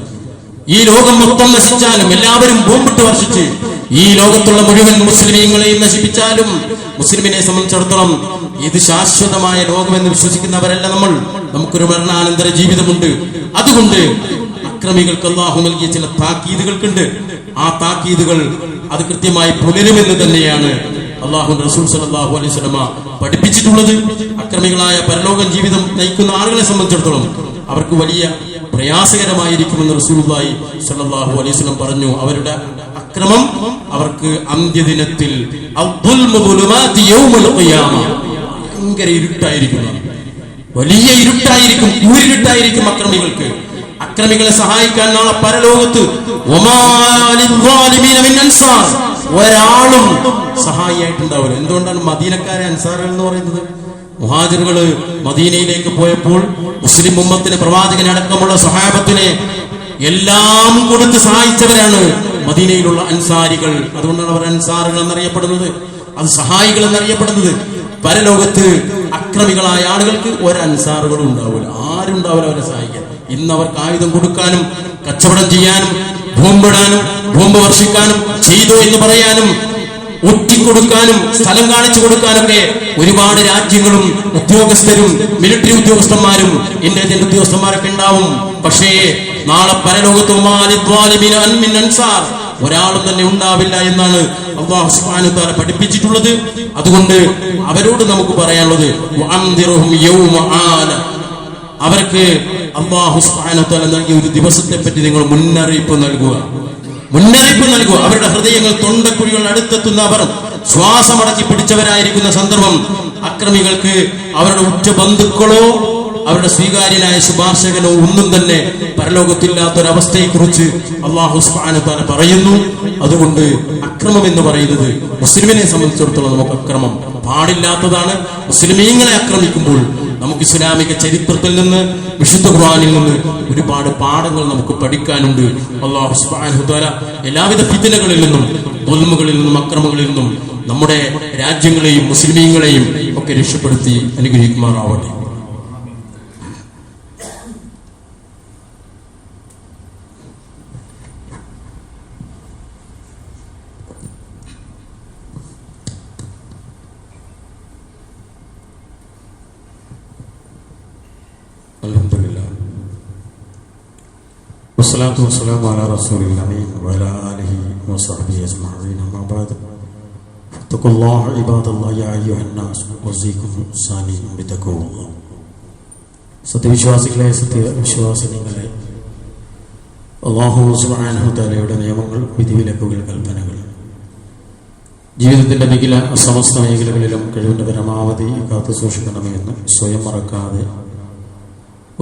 എല്ലാവരും ബോംബിട്ട് വർഷിച്ച് ഈ ലോകത്തുള്ള മുഴുവൻ മുസ്ലിമീങ്ങളെയും നശിപ്പിച്ചാലും, മുസ്ലിമിനെ സംബന്ധിച്ചിടത്തോളം ഇത് ശാശ്വതമായ ലോകമെന്ന് വിശ്വസിക്കുന്നവരല്ല നമ്മൾ. നമുക്കൊരു മരണാനന്തര ജീവിതമുണ്ട്. അതുകൊണ്ട് അക്രമികൾക്ക് അല്ലാഹു നൽകിയ ചില താക്കീതുകൾക്കുണ്ട്. ആ താക്കീതുകൾ അത് കൃത്യമായി പുലരുമെന്ന് തന്നെയാണ് അല്ലാഹുവിന്റെ റസൂൽ സല്ലല്ലാഹു അലൈഹി വസല്ലം പഠിപ്പിച്ചിട്ടുള്ളത്. അക്രമികളായ പരലോക ജീവിതം നയിക്കുന്ന ആളുകളെ സംബന്ധിച്ചിടത്തോളം അവർക്ക് വലിയ പ്രയാസകരമായിരിക്കുമെന്ന് റസൂലുള്ളാഹി സ്വല്ലല്ലാഹു അലൈഹി വസല്ലം പറഞ്ഞു. അവരുടെ അക്രമം അവർക്ക് അന്ത്യദിനത്തിൽ ഭയങ്കര ഇരുട്ടായിരിക്കും, വലിയ ഇരുട്ടായിരിക്കും, കൂരിരുട്ടായിരിക്കും അക്രമികൾക്ക്. അക്രമികളെ സഹായിക്കാൻ നാളെ പരലോകത്ത് ഒരാളും സഹായിയായിട്ടുണ്ടാവില്ല. എന്തുകൊണ്ടാണ് മദീനക്കാരെ അൻസാറുകൾ എന്ന് പറയുന്നത്? മുഹാജിറുകള് മദീനയിലേക്ക് പോയപ്പോൾ മുസ്ലിം ഉമ്മത്തിന്, പ്രവാചകനടക്കമുള്ള സ്വഹാബത്തിനെ എല്ലാം കൊടുത്ത് സഹായിച്ചവരാണ് മദീനയിലുള്ള അൻസാരികൾ. അതുകൊണ്ടാണ് അവർ അൻസാറുകൾ എന്നറിയപ്പെടുന്നത്, അത് സഹായികൾ എന്നറിയപ്പെടുന്നത്. പരലോകത്ത് അക്രമികളായ ആളുകൾക്ക് ഒരൻസാറുകളും ഉണ്ടാവില്ല, ആരും ഉണ്ടാവില്ല അവരെ സഹായിക്കാൻ. ഇന്ന് അവർക്ക് ആയുധം കൊടുക്കാനും, കച്ചവടം ചെയ്യാനും, ബോംബിടാനും, ബോംബ് വർഷിക്കാനും, ചെയ്തു എന്ന് പറയാനും, ഒറ്റിക്കൊടുക്കാനും, സ്ഥലം കാണിച്ചു കൊടുക്കാനൊക്കെ ഒരുപാട് രാജ്യങ്ങളും ഉദ്യോഗസ്ഥരും മിലിറ്ററി ഉദ്യോഗസ്ഥന്മാരും ഇന്ത്യൻ ഉദ്യോഗസ്ഥന്മാരൊക്കെ ഉണ്ടാവും. പക്ഷേ നാളെ പരലോകത്ത് ഒരാളും തന്നെ ഉണ്ടാവില്ല എന്നാണ് അല്ലാഹു സുബ്ഹാനഹു വ തആല പഠിപ്പിച്ചിട്ടുള്ളത്. അതുകൊണ്ട് അവരോട് നമുക്ക് പറയാനുള്ളത്, അവർക്ക് അല്ലാഹു സുബ്ഹാനഹു വ തആല നൽകിയ ഒരു ദിവസത്തെ പറ്റി നിങ്ങൾ മുന്നറിയിപ്പ് നൽകുക. അവരുടെ ഹൃദയങ്ങൾ തൊണ്ടക്കുഴികൾ അടുത്തെത്തുന്ന, അവർ ശ്വാസമടക്കി പിടിച്ചവരായിരിക്കുന്ന സന്ദർഭം അക്രമികൾക്ക് അവരുടെ ഉറ്റ ബന്ധുക്കളോ അവരുടെ സ്വീകാര്യനായ ശുപാർശകനോ ഒന്നും തന്നെ പരലോകത്തില്ലാത്തൊരവസ്ഥയെക്കുറിച്ച് അല്ലാഹു സുബ്ഹാനഹു വ തആല പറയുന്നു. അതുകൊണ്ട് അക്രമം എന്ന് പറയുന്നത് മുസ്ലിമിനെ സംബന്ധിച്ചിടത്തോളം നമുക്ക് അക്രമം പാടില്ലാത്തതാണ്. മുസ്ലിമീങ്ങളെ ആക്രമിക്കുമ്പോൾ നമുക്ക് ഇസ്ലാമിക ചരിത്രത്തിൽ നിന്ന്, വിശുദ്ധ ഖുർആനിൽ നിന്ന് ഒരുപാട് പാഠങ്ങൾ നമുക്ക് പഠിക്കാനുണ്ട്. അല്ലാഹു സുബ്ഹാനഹു വ തആല എല്ലാവിധ ഫിത്നകളിൽ നിന്നും, ദുൽമുകളിൽ നിന്നും, അക്രമങ്ങളിൽ നിന്നും നമ്മുടെ രാജ്യങ്ങളെയും മുസ്ലിമീങ്ങളെയും ഒക്കെ രക്ഷപ്പെടുത്തി അനുഗ്രഹിക്കുമാറാവട്ടെ. അൽഹംദുലില്ലാഹ് വസ്സലാത്തു വസ്സലാമു അലാ റസൂലില്ലാഹി വഅലാ ആലിഹി വസഹ്ബിഹി അജ്മഈൻ. അമ്മാ ബഅദ് ഫത്തഖുല്ലാഹ ഇബാദല്ലാഹി യാ അയ്യുഹന്നാസ് വസീകും സാലിം ബിതഖ്വല്ലാഹ്. സത്യവിശ്വാസികളെ, സത്യവിശ്വാസിനികളെ, അല്ലാഹു സുബ്ഹാനഹു തആലയുടെ നിയമങ്ങൾ, വിധിവിലക്കുകൾ, കൽപ്പനകൾ ജീവിതത്തിന്റെ സമസ്ത മേഖലകളിലും കഴിവിന്റെ പരമാവധി കാത്തു സൂക്ഷിക്കണമെന്ന് സ്വയം മറക്കാതെ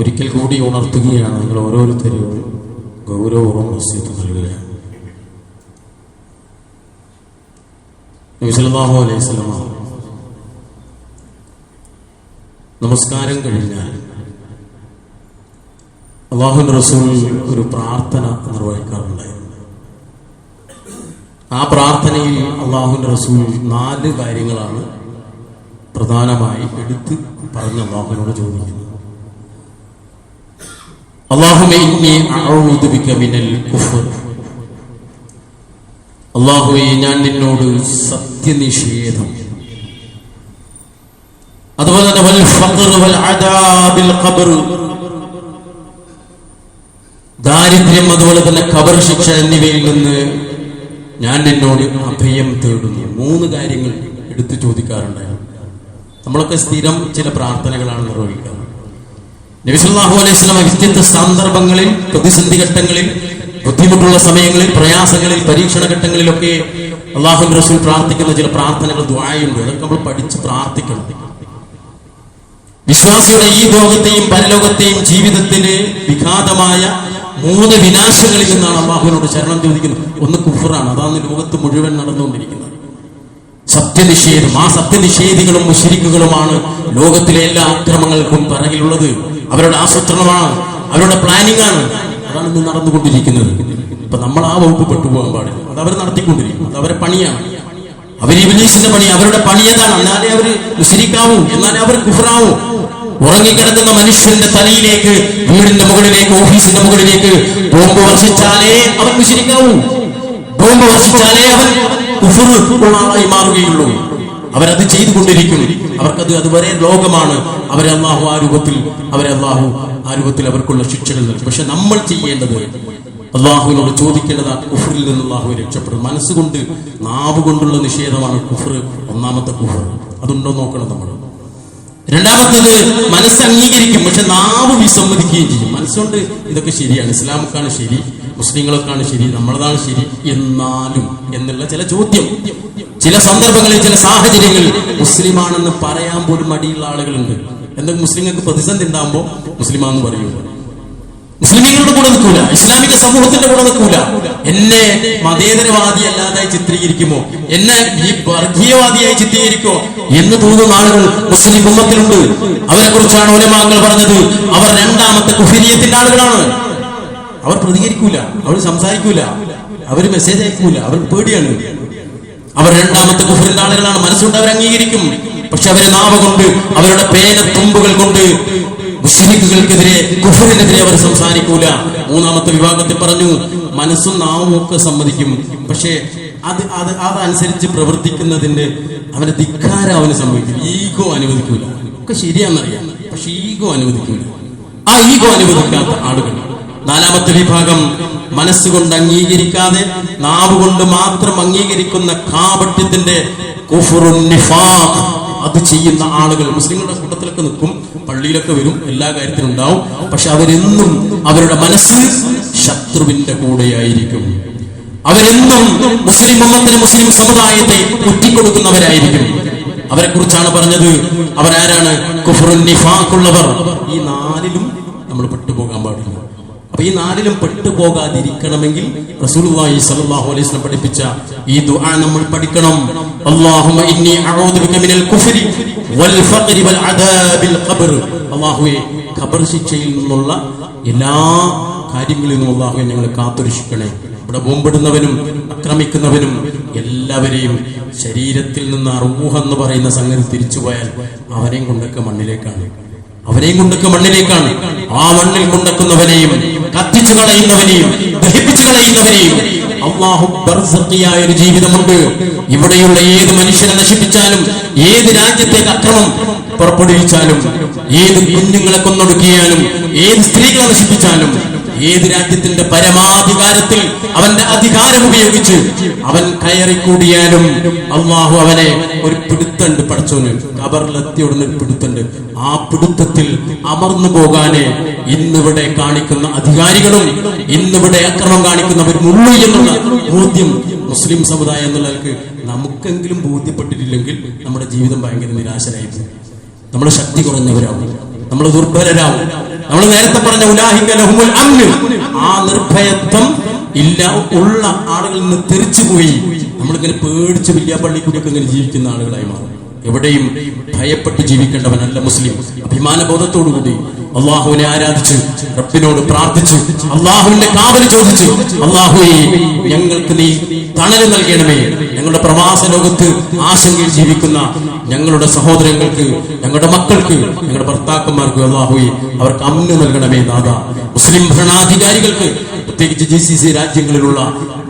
ഒരിക്കൽ കൂടി ഉണർത്തുകയാണ്. നിങ്ങൾ ഓരോരുത്തരും ഗൗരവവും വസിയത്ത് നൽകുകയാണ്. നബി സല്ലല്ലാഹു അലൈഹി വസല്ലം നമസ്കാരം കഴിഞ്ഞാൽ അല്ലാഹുവിന്റെ റസൂൽ ഒരു പ്രാർത്ഥന നിർവഹിക്കാറുണ്ടായിരുന്നു. ആ പ്രാർത്ഥനയിൽ അല്ലാഹുവിന്റെ റസൂൽ 4 കാര്യങ്ങളാണ് പ്രധാനമായി എടുത്ത് പറഞ്ഞ് അല്ലാഹുവിനോട് ചോദിക്കുന്നത്. അല്ലാഹുമ്മ ഇന്നി അഊദു ബിക മിനൽ കുഫ്ർ. അല്ലാഹുവേ, ഞാൻ നിന്നോട് സത്യനിഷേധം, അതുപോലെ തന്നെ വൽ ഫഖർ വൽ അദാബിൽ ഖബർ, ദാരിദ്ര്യം, അതുപോലെ തന്നെ ഖബർ ശിക്ഷ എന്നിവയിൽ നിന്ന് ഞാൻ നിന്നോട് അഭയം തേടുന്നു. 3 കാര്യങ്ങൾ എടുത്തു ചോദിക്കാറുണ്ടായിരുന്നു. നമ്മളൊക്കെ സ്ഥിരം ചില പ്രാർത്ഥനകളാണ് നിർവഹിക്കുന്നത്. നബി സല്ലല്ലാഹു അലൈഹി വസല്ലം വ്യത്യസ്ത സന്ദർഭങ്ങളിൽ, പ്രതിസന്ധി ഘട്ടങ്ങളിൽ, ബുദ്ധിമുട്ടുള്ള സമയങ്ങളിൽ, പ്രയാസങ്ങളിൽ, പരീക്ഷണ ഘട്ടങ്ങളിലൊക്കെ അല്ലാഹുവിന്റെ റസൂൽ പ്രാർത്ഥിക്കുന്ന ചില പ്രാർത്ഥനകൾ, ദുആയുണ്ട്. അതൊക്കെ നമ്മൾ പഠിച്ച് പ്രാർത്ഥിക്കണം. വിശ്വാസിയുടെ ഈ ലോകത്തെയും പരലോകത്തെയും ജീവിതത്തിന് വിഘാതമായ 3 വിനാശങ്ങളിൽ നിന്നാണ് അല്ലാഹുവിനോട് ശരണം ചോദിക്കുന്നത്. ഒന്ന് കുഫ്റാണ്, അതാണ് ലോകത്ത് മുഴുവൻ നടന്നുകൊണ്ടിരിക്കുന്നത്. സത്യനിഷേധം. ആ സത്യനിഷേധികളും മുശ്രിക്കുകളുമാണ് ലോകത്തിലെ എല്ലാ അക്രമങ്ങൾക്കും പിറകിലുള്ളത്. അവരുടെ ആസൂത്രണമാണ്, അവരുടെ പ്ലാനിംഗ് ആണ്. അതാണ് ഇന്ന് നടന്നുകൊണ്ടിരിക്കുന്നത്. ഇപ്പൊ നമ്മൾ ആ വകുപ്പ് പെട്ടുപോകാൻ പാടില്ല. അത് അവർ നടത്തിക്കൊണ്ടിരിക്കും. അത് അവരുടെ പണിയാണ്. അവർ ഇബ്ലീസിന്റെ പണി, അവരുടെ പണി ഏതാണ്? എന്നാലേ അവർ മുശ്രിക്കാവും, എന്നാലേ അവർ കുഫ്റാവും. ഉറങ്ങിക്കിടക്കുന്ന മനുഷ്യന്റെ തലയിലേക്ക്, വീടിന്റെ മുകളിലേക്ക്, ഓഫീസിന്റെ മുകളിലേക്ക് ബോംബ് വർഷിച്ചാലേ അവൻ മുശ്രിക്കാവൂ. ബോംബ് വർഷിച്ചാലേ അവൻ കുഫ്ർ ഉള്ള ആളായി മാറുകയുള്ളൂ. അവരത് ചെയ്തുകൊണ്ടിരിക്കും. അവർക്കത് അതുവരെ ലോകമാണ്. അവരെ അല്ലാഹു ആ രൂപത്തിൽ അവർക്കുള്ള ശിക്ഷകൾ നൽകും. പക്ഷെ നമ്മൾ ചെയ്യേണ്ടത്, അല്ലാഹുവിനോട് ചോദിക്കേണ്ടത്, ആ കുഫ്റിൽ നിന്ന് അല്ലാഹുവെ രക്ഷപ്പെടും. മനസ്സുകൊണ്ട്, നാവ് കൊണ്ടുള്ള നിഷേധമാണ് കുഫ്ർ. ഒന്നാമത്തെ കുഫ്ർ. അതുണ്ടോ നോക്കണം നമ്മൾ. രണ്ടാമത്തത്, മനസ്സ് അംഗീകരിക്കും, പക്ഷെ നാവ് വിസമ്മതിക്കുകയും ചെയ്യും. മനസ്സുകൊണ്ട് ഇതൊക്കെ ശരിയാണ്, ഇസ്ലാമൊക്കെയാണ് ശരി, മുസ്ലിങ്ങളൊക്കെയാണ് ശരി, നമ്മളതാണ് ശരി, എന്നാലും എന്നുള്ള ചില ചോദ്യം, ചില സന്ദർഭങ്ങളിൽ, ചില സാഹചര്യങ്ങളിൽ മുസ്ലിമാണെന്ന് പറയാൻ പോലും മടിയുള്ള ആളുകളുണ്ട്. എന്തെങ്കിലും മുസ്ലിങ്ങൾക്ക് പ്രതിസന്ധി ഉണ്ടാകുമ്പോൾ മുസ്ലിമാണെന്ന് പറയുള്ളൂ. മുസ്ലിമീങ്ങളുടെ കൂടെ നിൽക്കൂല, ഇസ്ലാമിക സമൂഹത്തിന്റെ കൂടെ നിൽക്കൂല. എന്നെ മതേതരവാദി അല്ലാതായി ചിത്രീകരിക്കുമോ, എന്നെ ഈ വർഗീയവാദിയായി ചിത്രീകരിക്കുമോ എന്ന് തോന്നുന്ന ആളുകൾ മുസ്ലിം ഉമ്മത്തിലുണ്ട്. അവരെ കുറിച്ചാണ് ഉലമാക്കൾ പറഞ്ഞത്, അവർ 2ാമത്തെ കുഫ്രിയത്തിന്റെ ആളുകളാണ്. അവർ പ്രതികരിക്കൂല, അവർ സംസാരിക്കൂല, അവർ മെസ്സേജ് അയക്കൂല, അവർ പേടിയാണ്. അവർ 2ാമത്തെ കുഫ്രിന്റെ ആളുകളാണ്. മനസ്സുകൊണ്ട് അവർ അംഗീകരിക്കും, പക്ഷെ അവരെ നാവ് കൊണ്ട്, അവരുടെ പേന തുമ്പുകൾ കൊണ്ട് മുശ്രിക്കുകൾക്കെതിരെ, കുഫറിനെതിരെ അവർ സംസാരിക്കൂല. 3ാമത്തെ വിഭാഗത്തിൽ പറഞ്ഞു, മനസ്സും നാവും ഒക്കെ സമ്മതിക്കും, പക്ഷെ അതനുസരിച്ച് പ്രവർത്തിക്കുന്നതിന്റെ അവന്റെ ധിക്കാരം അവന് സംഭവിക്കും. ഈഗോ അനുവദിക്കൂല. ഒക്കെ ശരിയാണെന്നറിയാം, പക്ഷെ ഈഗോ അനുവദിക്കൂല. ആ ഈഗോ അനുവദിക്കാത്ത ആളുകൾ. 4ാമത്തെ വിഭാഗം, മനസ്സുകൊണ്ട് അംഗീകരിക്കാതെ നാവ് കൊണ്ട് മാത്രം അംഗീകരിക്കുന്ന കാപട്യത്തിന്റെ കുഫ്റുൻ നിഫാഖ്, അത് ചെയ്യുന്ന ആളുകൾ. മുസ്ലിങ്ങളുടെ കൂട്ടത്തിലൊക്കെ നിൽക്കും, പള്ളിയിലൊക്കെ വരും, എല്ലാ കാര്യത്തിലും ഉണ്ടാവും, പക്ഷെ അവരെന്നും അവരുടെ മനസ്സ് ശത്രുവിന്റെ കൂടെയായിരിക്കും. അവരെന്നും മുസ്ലിം ഉമ്മത്തിന്, മുസ്ലിം സമുദായത്തെ ഒറ്റിക്കൊടുക്കുന്നവരായിരിക്കും. അവരെ കുറിച്ചാണ് പറഞ്ഞത്, അവരാരാണ്? കുഫ്റുൻ നിഫാഖുള്ളവർ. ഈ 4ലും നമ്മൾ പെട്ടുപോകാൻ പാടില്ല. അപ്പൊ ഈ നാലിലും പെട്ടുപോകാതിരിക്കണമെങ്കിൽ റസൂലുള്ളാഹി സ്വല്ലല്ലാഹു അലൈഹി വസല്ലം പഠിപ്പിച്ച ഈ ദുആ നമ്മൾ പഠിക്കണം. അല്ലാഹുമ്മ ഇന്നി അഊദു ബിക മിനൽ കുഫ്രി വൽ ഫഖ്രി വൽ അദാബിൽ ഖബ്ർ. അല്ലാഹുവേ, ഖബർ ശിക്ഷയിൽ നിന്നുള്ള എല്ലാ കാര്യങ്ങളിൽ നിന്നും അല്ലാഹുവേ ഞങ്ങളെ കാത്തുരക്ഷിക്കണേ. ഇവിടെ ബോംബിടുന്നവനും ആക്രമിക്കുന്നവനും എല്ലാവരെയും ശരീരത്തിൽ നിന്ന് റൂഹ് എന്ന് പറയുന്ന സംഗതി തിരിച്ചുപോയാൽ അവരെയും കൊണ്ടൊക്കെ മണ്ണിലേക്കാണ്. ആ മണ്ണിൽ കൊണ്ടെക്കുന്നവനെയും കത്തിച്ചു കളയുന്നവനെയും ദഹിപ്പിച്ചു കളയുന്നവനെയും അല്ലാഹു ബർസഖിയായ ഒരു ജീവിതമുണ്ട്. ഇവിടെയുള്ള ഏത് മനുഷ്യനെ നശിപ്പിച്ചാലും, ഏത് രാജ്യത്തേക്ക് അക്രമം പുറപ്പെടുവിച്ചാലും, ഏത് കുഞ്ഞുങ്ങളെ കൊന്നൊടുക്കിയാലും, ഏത് സ്ത്രീകളെ നശിപ്പിച്ചാലും, ഏത് രാജ്യത്തിന്റെ പരമാധികാരത്തിൽ അവന്റെ അധികാരം ഉപയോഗിച്ച് അവൻ കയറിക്കൂടിയാലും അള്ളാഹു അവനെ ഒരു പിടുത്തുണ്ട്. പടച്ചോന് ഖബറിലെത്തിയ ഉടനെ ഒരു പിടുത്തുണ്ട്. ആ പിടുത്തത്തിൽ അമർന്നു പോകാനേ ഇന്നിവിടെ കാണിക്കുന്ന അധികാരികളും ഇന്നിവിടെ അക്രമം കാണിക്കുന്നവരുമുള്ളൂ എന്നുള്ള ബോധ്യം മുസ്ലിം സമുദായം എന്നുള്ളവർക്ക് നമുക്കെങ്കിലും ബോധ്യപ്പെട്ടിട്ടില്ലെങ്കിൽ നമ്മുടെ ജീവിതം ഭയങ്കര നിരാശരായിരിക്കും. നമ്മൾ ശക്തി കുറഞ്ഞവരാവും, നമ്മൾ ദുർബലരാവും. നമ്മൾ നേരത്തെ പറഞ്ഞ ഉലാഹിക ലഹുമുൽ അംൻ, ആ നിർഭയത്വം ഇല്ല ഉള്ള ആളുകളിൽ നിന്ന് തെറിച്ചുപോയി നമ്മളിങ്ങനെ പേടിച്ച് വില്യാപ്പള്ളി കൂടിയൊക്കെ ഇങ്ങനെ ജീവിക്കുന്ന ആളുകളായി മാറും. എവിടെയും ഭയപ്പെട്ട് ജീവിക്കേണ്ടവനല്ല മുസ്ലിം. അഭിമാനബോധത്തോടുകൂടി അള്ളാഹുവിനെ ആരാധിച്ച് റബ്ബിനോട് പ്രാർത്ഥിച്ചു അള്ളാഹുവിന്റെ കാവല് ചോദിച്ചു, അള്ളാഹുവേ ഞങ്ങൾക്ക് നീ തണല് നൽകണമേ. ഞങ്ങളുടെ പ്രവാസ ലോകത്ത് ആശങ്കയിൽ ജീവിക്കുന്ന ഞങ്ങളുടെ സഹോദരങ്ങൾക്ക്, ഞങ്ങളുടെ മക്കൾക്ക്, ഞങ്ങളുടെ ഭർത്താക്കന്മാർക്ക് അള്ളാഹുവേ അവർക്ക് അമ്ന് നൽകണമേ നാഥ. മുസ്ലിം ഭരണാധികാരികൾക്ക്, പ്രത്യേകിച്ച് GCC രാജ്യങ്ങളിലുള്ള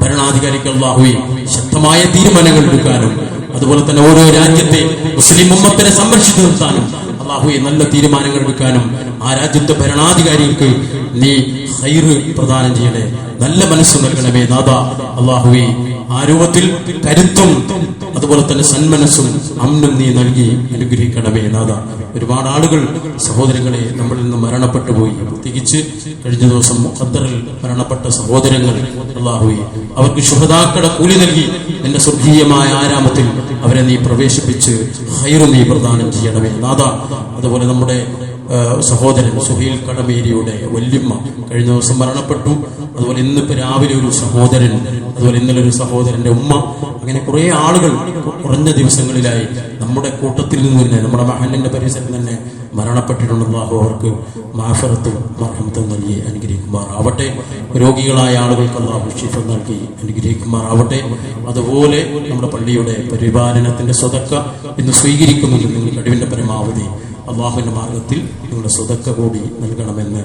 ഭരണാധികാരികൾ അള്ളാഹുവേ ശക്തമായ തീരുമാനങ്ങൾ എടുക്കാനും അതുപോലെ തന്നെ ഓരോ രാജ്യത്തെ മുസ്ലിം ഉമ്മത്തിനെ സംരക്ഷിച്ചു നിർത്താനും അള്ളാഹുവെ നല്ല തീരുമാനങ്ങൾ എടുക്കാനും ആ രാജ്യത്തെ ഭരണാധികാരികൾക്ക് നീ ഖൈറ് പ്രദാനം ചെയ്യണേ, നല്ല മനസ്സ് നൽകണമേ നാഥ. അള്ളാഹുവെ ആ രൂപത്തിൽ കരുത്തും അതുപോലെ തന്നെ സന്മനസ്സും അമ്നും നീ നൽകി അനുഗ്രഹിക്കണമേ നാഥ. ഒരുപാട് ആളുകൾ സഹോദരങ്ങളെ നമ്മളിൽ നിന്ന് മരണപ്പെട്ടു പോയി. പ്രത്യേകിച്ച് കഴിഞ്ഞ ദിവസം ഖത്തറിൽ മരണപ്പെട്ട സഹോദരങ്ങൾ അല്ലാഹുവേ അവർക്ക് ശുഹദാക്കളുടെ കൂലി നൽകി എന്റെ സ്വർഗീയമായ ആരാമത്തിൽ അവരെ നീ പ്രവേശിപ്പിച്ച് ഖൈറ് നീ പ്രദാനം ചെയ്യണമേ നാഥ. അതുപോലെ നമ്മുടെ സഹോദരൻ സുഹൈൽ കടമേരിയുടെ വല്യമ്മ കഴിഞ്ഞ ദിവസം മരണപ്പെട്ടു. അതുപോലെ ഇന്നിപ്പോ രാവിലെ ഒരു സഹോദരൻ, അതുപോലെ ഇന്നലെ ഒരു സഹോദരന്റെ ഉമ്മ, അങ്ങനെ കുറെ ആളുകൾ കുറഞ്ഞ ദിവസങ്ങളിലായി നമ്മുടെ കൂട്ടത്തിൽ നിന്ന് തന്നെ നമ്മുടെ മഹലിന്റെ പരിസരത്ത് തന്നെ മരണപ്പെട്ടിട്ടുണ്ട്. അല്ലാഹു അവർക്ക് മാഫറത്തും മർഹമത്തും നൽകി അനുഗ്രഹിക്കുമാറാവട്ടെ. രോഗികളായ ആളുകൾക്ക് അല്ലാഹു ശിഫ നൽകി അനുഗ്രഹിക്കുമാറാവട്ടെ. അതുപോലെ നമ്മുടെ പള്ളിയുടെ പരിപാലനത്തിന്റെ സ്വതക്ക ഇന്ന് സ്വീകരിക്കുന്നുണ്ട്. നിങ്ങൾ കഴിവിന്റെ പരമാവധി അള്ളാഹുവിന്റെ മാർഗത്തിൽ നിങ്ങളുടെ സ്വതക്ക കൂടി നൽകണമെന്ന്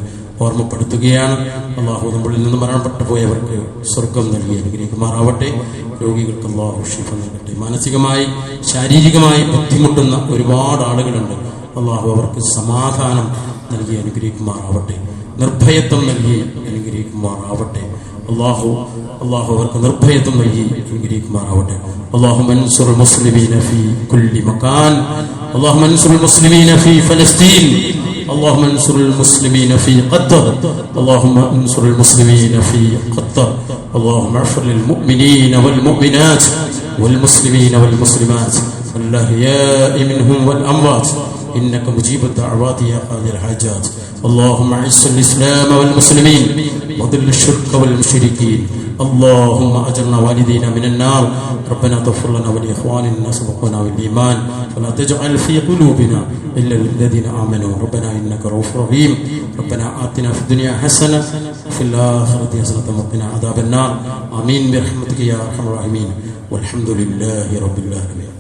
ഓർമ്മപ്പെടുത്തുകയാണ്. അള്ളാഹു നമ്മളിൽ നിന്ന് മരണപ്പെട്ടു പോയവർക്ക് സ്വർഗം നൽകി അനുഗ്രഹിക്കുമാറാവട്ടെ. രോഗികൾക്ക് അള്ളാഹു ശിഫ നൽകട്ടെ. മാനസികമായി ശാരീരികമായി ബുദ്ധിമുട്ടുന്ന ഒരുപാട് ആളുകളുണ്ട്. അള്ളാഹു അവർക്ക് സമാധാനം നൽകി അനുഗ്രഹിക്കുമാറാവട്ടെ, നിർഭയത്വം നൽകി അനുഗ്രഹിക്കുമാറാവട്ടെ. അള്ളാഹു അവർക്ക് നിർഭയത്വം നൽകി അനുഗ്രഹിക്കുമാറാവട്ടെ. اللهم انصر المسلمين في كل مكان. اللهم انصر المسلمين في فلسطين. اللهم انصر المسلمين في قطر. اللهم انصر المسلمين في قطر. اللهم اغفر للمؤمنين والمؤمنات والمسلمين والمسلمات الأحياء منهم والأموات إنك مجيب الدعوات يا قاضي الحاجات. اللهم اعز الإسلام والمسلمين وذل الشرك والمشركين. اللهم أجرنا والدينا من النار. ربنا اغفر لنا ولإخواننا سبقونا بالإيمان ولا تجعل في قلوبنا إلا الذين آمنوا. ربنا إنك رؤوف رحيم. ربنا آتنا في الدنيا حسنة وفي الآخرة حسنة وقنا عذاب النار. آمين برحمتك يا أرحم الراحمين. والحمد لله رب العالمين.